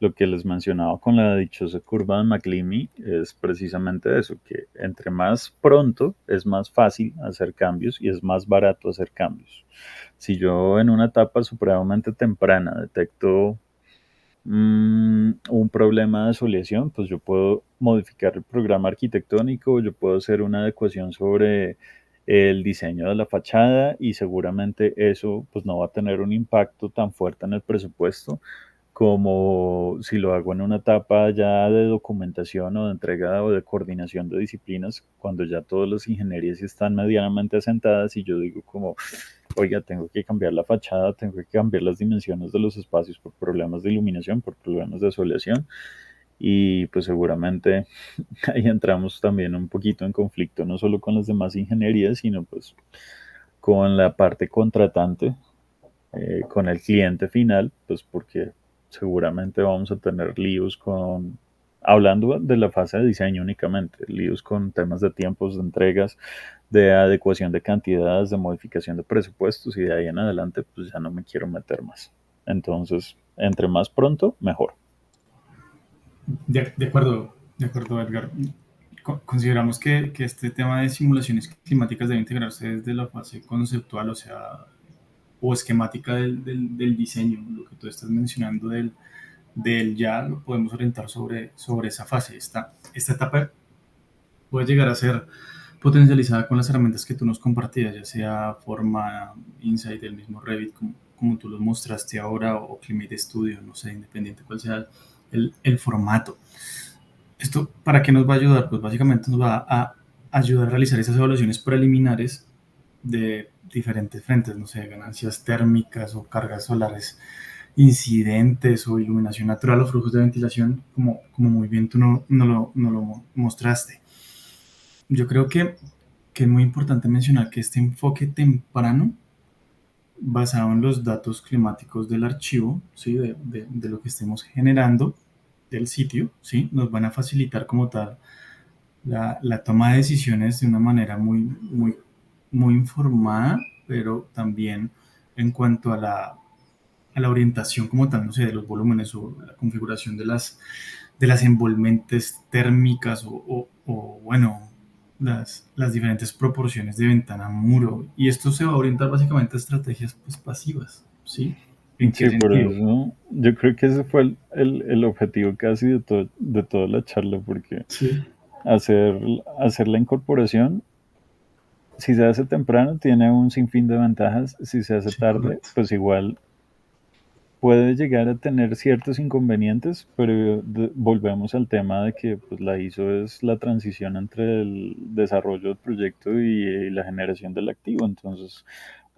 Lo que les mencionaba con la dichosa curva de McLeamy es precisamente eso, que entre más pronto es más fácil hacer cambios y es más barato hacer cambios. Si yo en una etapa supremamente temprana detecto un problema de soleación, pues yo puedo modificar el programa arquitectónico, yo puedo hacer una adecuación sobre el diseño de la fachada y seguramente eso pues no va a tener un impacto tan fuerte en el presupuesto como si lo hago en una etapa ya de documentación o de entrega o de coordinación de disciplinas, cuando ya todas las ingenierías están medianamente asentadas y yo digo como, oiga, tengo que cambiar la fachada, tengo que cambiar las dimensiones de los espacios por problemas de iluminación, por problemas de soleación y pues seguramente ahí entramos también un poquito en conflicto, no solo con las demás ingenierías, sino pues con la parte contratante, con el cliente final, pues porque seguramente vamos a tener líos con, hablando de la fase de diseño únicamente, líos con temas de tiempos de entregas, de adecuación de cantidades, de modificación de presupuestos y de ahí en adelante pues ya no me quiero meter más. Entonces, entre más pronto, mejor. De acuerdo, Edgar. Consideramos que este tema de simulaciones climáticas debe integrarse desde la fase conceptual, o sea, o esquemática del diseño. Lo que tú estás mencionando del ya lo podemos orientar sobre esa fase. Esta etapa puede llegar a ser potencializada con las herramientas que tú nos compartías, ya sea Forma, Insight, el mismo Revit, como tú lo mostraste ahora, o Climate Studio, no sé, independiente cuál sea el formato. ¿Esto para qué nos va a ayudar? Pues básicamente nos va a ayudar a realizar esas evaluaciones preliminares de diferentes frentes, no sé, ganancias térmicas o cargas solares incidentes o iluminación natural o flujos de ventilación, como muy bien tú no lo mostraste. Yo creo que es muy importante mencionar que este enfoque temprano, basado en los datos climáticos del archivo, ¿sí? de lo que estemos generando del sitio, ¿sí? Nos van a facilitar como tal la toma de decisiones de una manera muy informada, pero también en cuanto a la orientación como tal, no sé, de los volúmenes o la configuración de las envolventes térmicas o bueno, las diferentes proporciones de ventana-muro. Y esto se va a orientar básicamente a estrategias pues, pasivas, ¿sí? ¿En qué Sí, por sentido? eso yo creo que ese fue el objetivo casi de toda la charla, porque Sí, hacer la incorporación, si se hace temprano, tiene un sinfín de ventajas, si se hace sí, tarde, correcto. pues igual puede llegar a tener ciertos inconvenientes, pero volvemos al tema de que pues, la ISO es la transición entre el desarrollo del proyecto y la generación del activo. Entonces,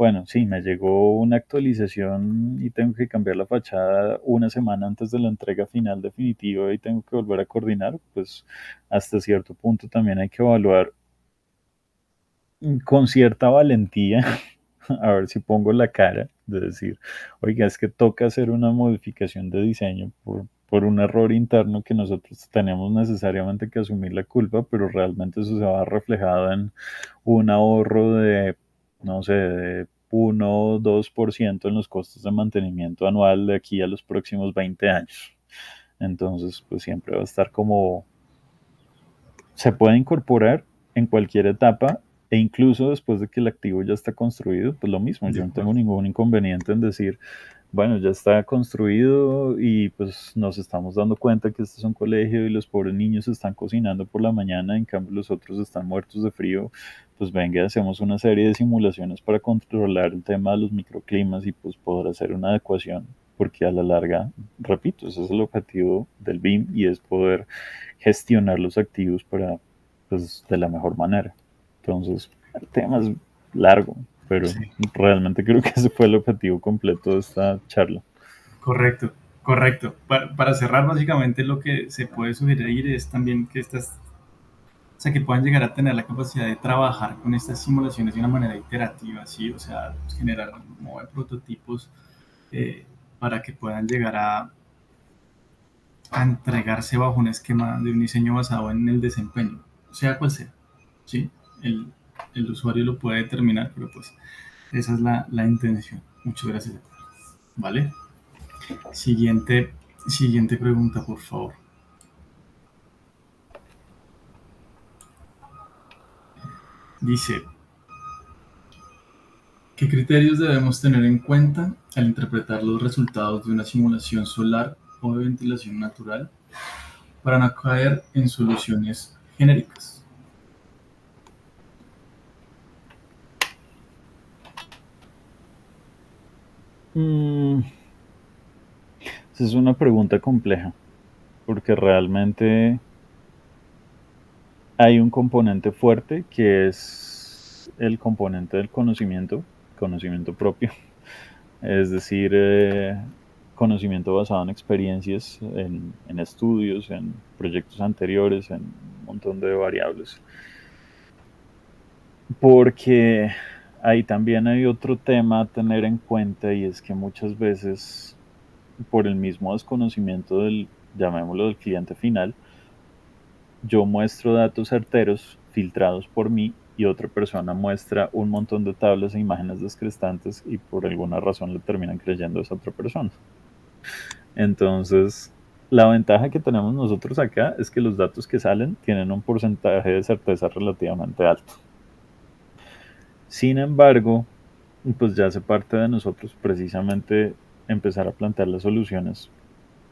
bueno, sí, me llegó una actualización y tengo que cambiar la fachada una semana antes de la entrega final definitiva y tengo que volver a coordinar, pues hasta cierto punto también hay que evaluar con cierta valentía, a ver si pongo la cara, de decir, oiga, es que toca hacer una modificación de diseño por un error interno que nosotros tenemos necesariamente que asumir la culpa, pero realmente eso se va reflejado en un ahorro de, no sé, de 1 o 2% en los costos de mantenimiento anual de aquí a los próximos 20 años. Entonces, pues siempre va a estar como, se puede incorporar en cualquier etapa e incluso después de que el activo ya está construido, pues lo mismo, yo no tengo ningún inconveniente en decir, bueno, ya está construido y pues nos estamos dando cuenta que este es un colegio y los pobres niños están cocinando por la mañana, en cambio los otros están muertos de frío, pues venga, hacemos una serie de simulaciones para controlar el tema de los microclimas y pues poder hacer una adecuación, porque a la larga, repito, ese es el objetivo del BIM y es poder gestionar los activos para, pues, de la mejor manera. Entonces, el tema es largo, pero realmente creo que ese fue el objetivo completo de esta charla. Correcto, correcto. Para cerrar, básicamente lo que se puede sugerir es también que o sea, que puedan llegar a tener la capacidad de trabajar con estas simulaciones de una manera iterativa, ¿sí? O sea, generar mover prototipos para que puedan llegar a entregarse bajo un esquema de un diseño basado en el desempeño, sea cual sea, ¿sí? El usuario lo puede determinar, pero pues esa es la intención. Muchas gracias. ¿Vale? Siguiente pregunta, por favor. Dice, ¿qué criterios debemos tener en cuenta al interpretar los resultados de una simulación solar o de ventilación natural para no caer en soluciones genéricas? Esa es una pregunta compleja, porque realmente hay un componente fuerte que es el componente del conocimiento propio, es decir, conocimiento basado en experiencias, en estudios, en proyectos anteriores, en un montón de variables. Porque ahí también hay otro tema a tener en cuenta y es que muchas veces por el mismo desconocimiento llamémoslo, del cliente final, yo muestro datos certeros filtrados por mí y otra persona muestra un montón de tablas e imágenes descrestantes y por alguna razón le terminan creyendo a esa otra persona. Entonces, la ventaja que tenemos nosotros acá es que los datos que salen tienen un porcentaje de certeza relativamente alto. Sin embargo, pues ya hace parte de nosotros precisamente empezar a plantear las soluciones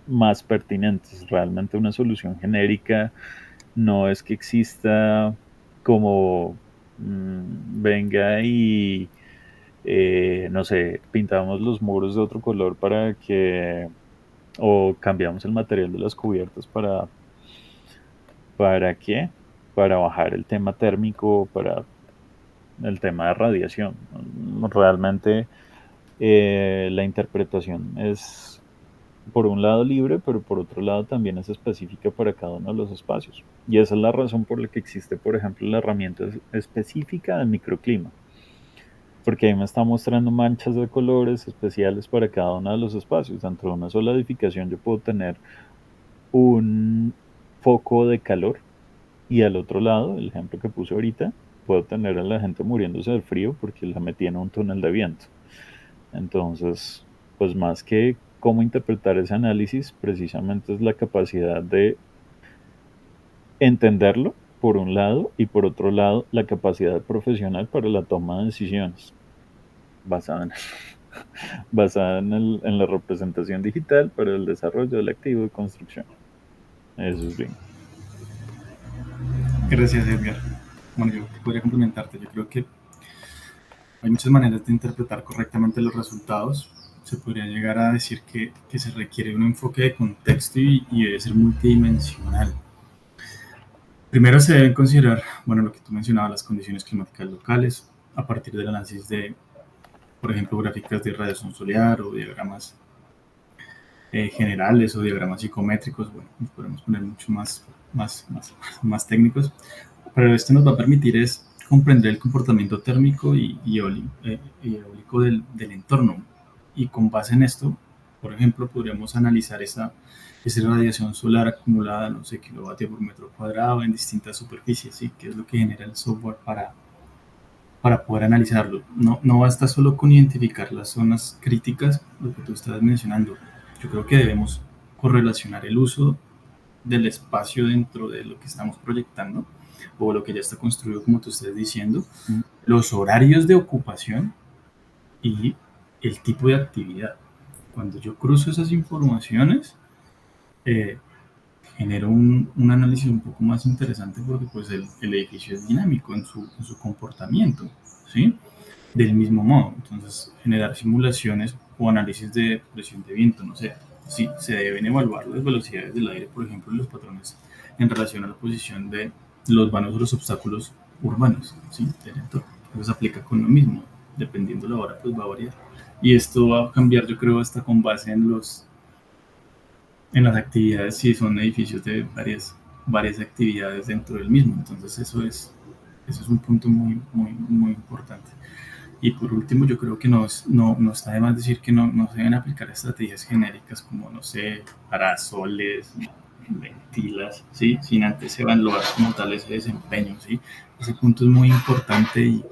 más pertinentes. Realmente una solución genérica no es que exista como venga y no sé, pintamos los muros de otro color para que, o cambiamos el material de las cubiertas ¿para qué? Para bajar el tema térmico, para el tema de radiación. Realmente la interpretación es por un lado libre, pero por otro lado también es específica para cada uno de los espacios. Y esa es la razón por la que existe, por ejemplo, la herramienta específica del microclima. Porque ahí me está mostrando manchas de colores especiales para cada uno de los espacios. Dentro de una sola edificación yo puedo tener un foco de calor y al otro lado, el ejemplo que puse ahorita, puedo tener a la gente muriéndose del frío porque la metí en un túnel de viento. Entonces, pues más que cómo interpretar ese análisis, precisamente es la capacidad de entenderlo, por un lado, y por otro lado, la capacidad profesional para la toma de decisiones, basada en la representación digital para el desarrollo del activo de construcción. Eso es bien. Gracias, Edgar. Bueno, yo podría complementarte. Yo creo que hay muchas maneras de interpretar correctamente los resultados. Se podría llegar a decir que se requiere un enfoque de contexto y debe ser multidimensional. Primero se deben considerar, bueno, lo que tú mencionabas, las condiciones climáticas locales, a partir del análisis de por ejemplo, gráficas de radiación solar o diagramas generales o diagramas psicométricos. Bueno, nos podemos poner mucho más técnicos, pero esto nos va a permitir es comprender el comportamiento térmico y eólico del entorno, y con base en esto, por ejemplo, podríamos analizar esa radiación solar acumulada, no sé, kilovatios por metro cuadrado en distintas superficies, ¿sí? Que es lo que genera el software para poder analizarlo. No basta solo con identificar las zonas críticas, lo que tú estabas mencionando. Yo creo que debemos correlacionar el uso del espacio dentro de lo que estamos proyectando o lo que ya está construido, como tú estás diciendo, los horarios de ocupación y el tipo de actividad. Cuando yo cruzo esas informaciones, genero un análisis un poco más interesante, porque pues el edificio es dinámico en su comportamiento, ¿sí? Del mismo modo, entonces generar simulaciones o análisis de presión de viento, no sé, sí, se deben evaluar las velocidades del aire, por ejemplo, y los patrones en relación a la posición de los vanos o los obstáculos urbanos, ¿sí? Del entorno. Entonces aplica con lo mismo, dependiendo la hora, pues va a variar. Y esto va a cambiar, yo creo, hasta con base en las actividades, si son edificios de varias actividades dentro del mismo. Entonces eso es un punto muy importante. Y por último, yo creo que no está de más decir que no se deben aplicar estrategias genéricas como, no sé, parasoles, ventilas, ¿sí? Sin antes evaluar como tal ese desempeño, ¿sí? Ese punto es muy importante,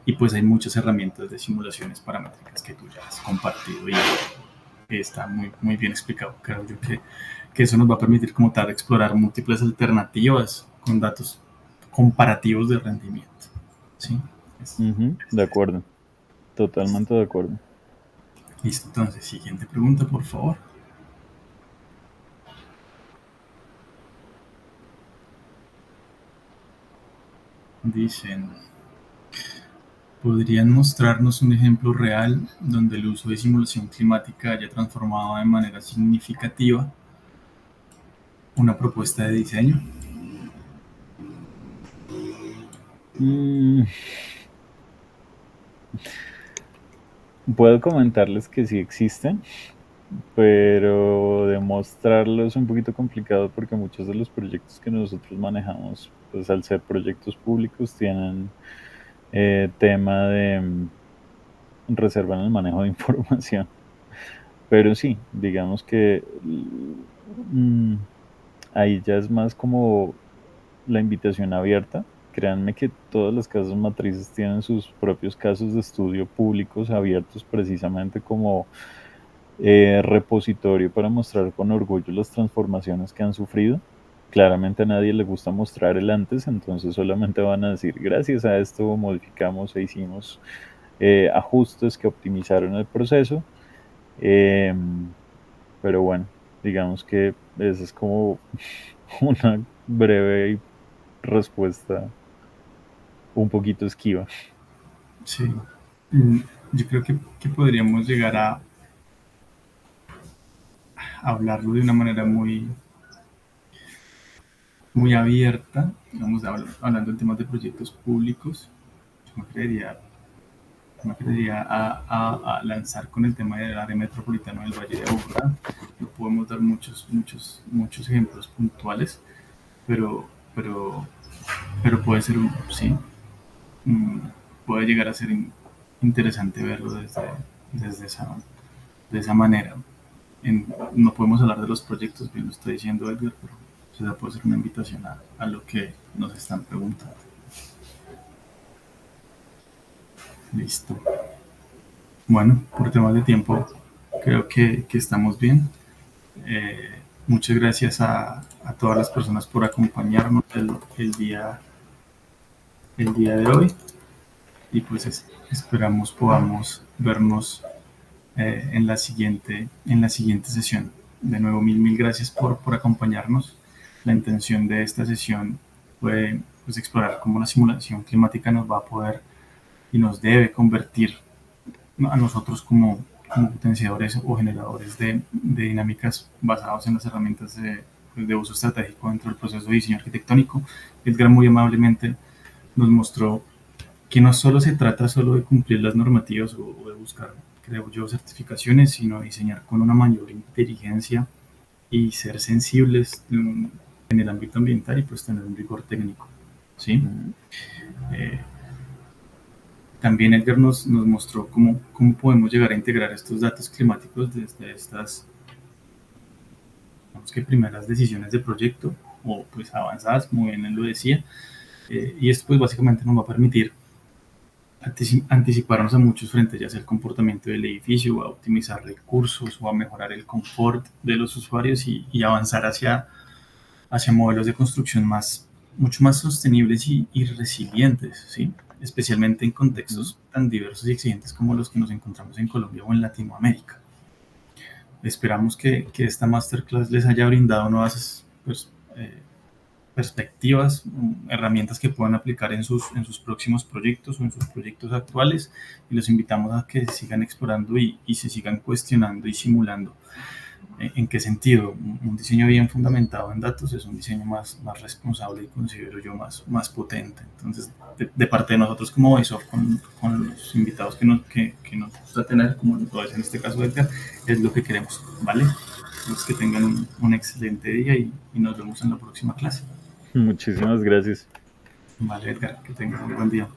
y pues hay muchas herramientas de simulaciones paramétricas que tú ya has compartido y está muy bien explicado. Creo yo que eso nos va a permitir como tal explorar múltiples alternativas con datos comparativos de rendimiento, ¿sí? De acuerdo, totalmente de acuerdo. Listo, entonces, siguiente pregunta, por favor. Dicen, ¿podrían mostrarnos un ejemplo real donde el uso de simulación climática haya transformado de manera significativa una propuesta de diseño? Puedo comentarles que sí existen, pero demostrarlo es un poquito complicado porque muchos de los proyectos que nosotros manejamos, pues al ser proyectos públicos, tienen tema de reserva en el manejo de información. Pero sí, digamos que ahí ya es más como la invitación abierta. Créanme que todas las casas matrices tienen sus propios casos de estudio públicos abiertos precisamente como repositorio para mostrar con orgullo las transformaciones que han sufrido. Claramente a nadie le gusta mostrar el antes, entonces solamente van a decir, gracias a esto modificamos e hicimos ajustes que optimizaron el proceso. Pero bueno, digamos que esa es como una breve respuesta un poquito esquiva. Sí, yo creo que podríamos llegar a hablarlo de una manera muy abierta, digamos, hablando en temas de proyectos públicos. Yo me atrevería a lanzar con el tema del área metropolitana del Valle de Bogotá. No podemos dar muchos ejemplos puntuales, pero puede ser, sí, puede llegar a ser interesante verlo desde esa manera. No podemos hablar de los proyectos, bien lo está diciendo Edgar, pero esa puede ser una invitación a lo que nos están preguntando. Listo. Bueno, por temas de tiempo creo que estamos bien. Muchas gracias a todas las personas por acompañarnos el día de hoy, y pues esperamos podamos vernos en la siguiente sesión. De nuevo, mil gracias por acompañarnos. La intención de esta sesión fue pues explorar cómo la simulación climática nos va a poder y nos debe convertir a nosotros como potenciadores o generadores de dinámicas basadas en las herramientas de uso estratégico dentro del proceso de diseño arquitectónico. Edgar muy amablemente nos mostró que no solo se trata solo de cumplir las normativas o de buscar, creo yo, certificaciones, sino diseñar con una mayor inteligencia y ser sensibles en el ámbito ambiental y pues tener un rigor técnico, ¿sí? También Edgar nos mostró cómo podemos llegar a integrar estos datos climáticos desde estas, digamos que primeras decisiones de proyecto o pues avanzadas, como bien él lo decía, y esto pues básicamente nos va a permitir anticiparnos a muchos frentes, ya sea el comportamiento del edificio, a optimizar recursos o a mejorar el confort de los usuarios y avanzar hacia modelos de construcción mucho más sostenibles y resilientes, ¿sí? Especialmente en contextos tan diversos y exigentes como los que nos encontramos en Colombia o en Latinoamérica. Esperamos que esta masterclass les haya brindado nuevas perspectivas, herramientas que puedan aplicar en sus próximos proyectos o en sus proyectos actuales, y los invitamos a que sigan explorando y se sigan cuestionando y simulando. ¿En qué sentido? Un diseño bien fundamentado en datos es un diseño más responsable y considero yo más potente. Entonces, de parte de nosotros como Visoft, con los invitados que nos gusta tener, como lo es en este caso Edgar, es lo que queremos, ¿vale? Entonces, que tengan un excelente día y nos vemos en la próxima clase. Muchísimas gracias. Vale, Edgar, que tengan un buen día.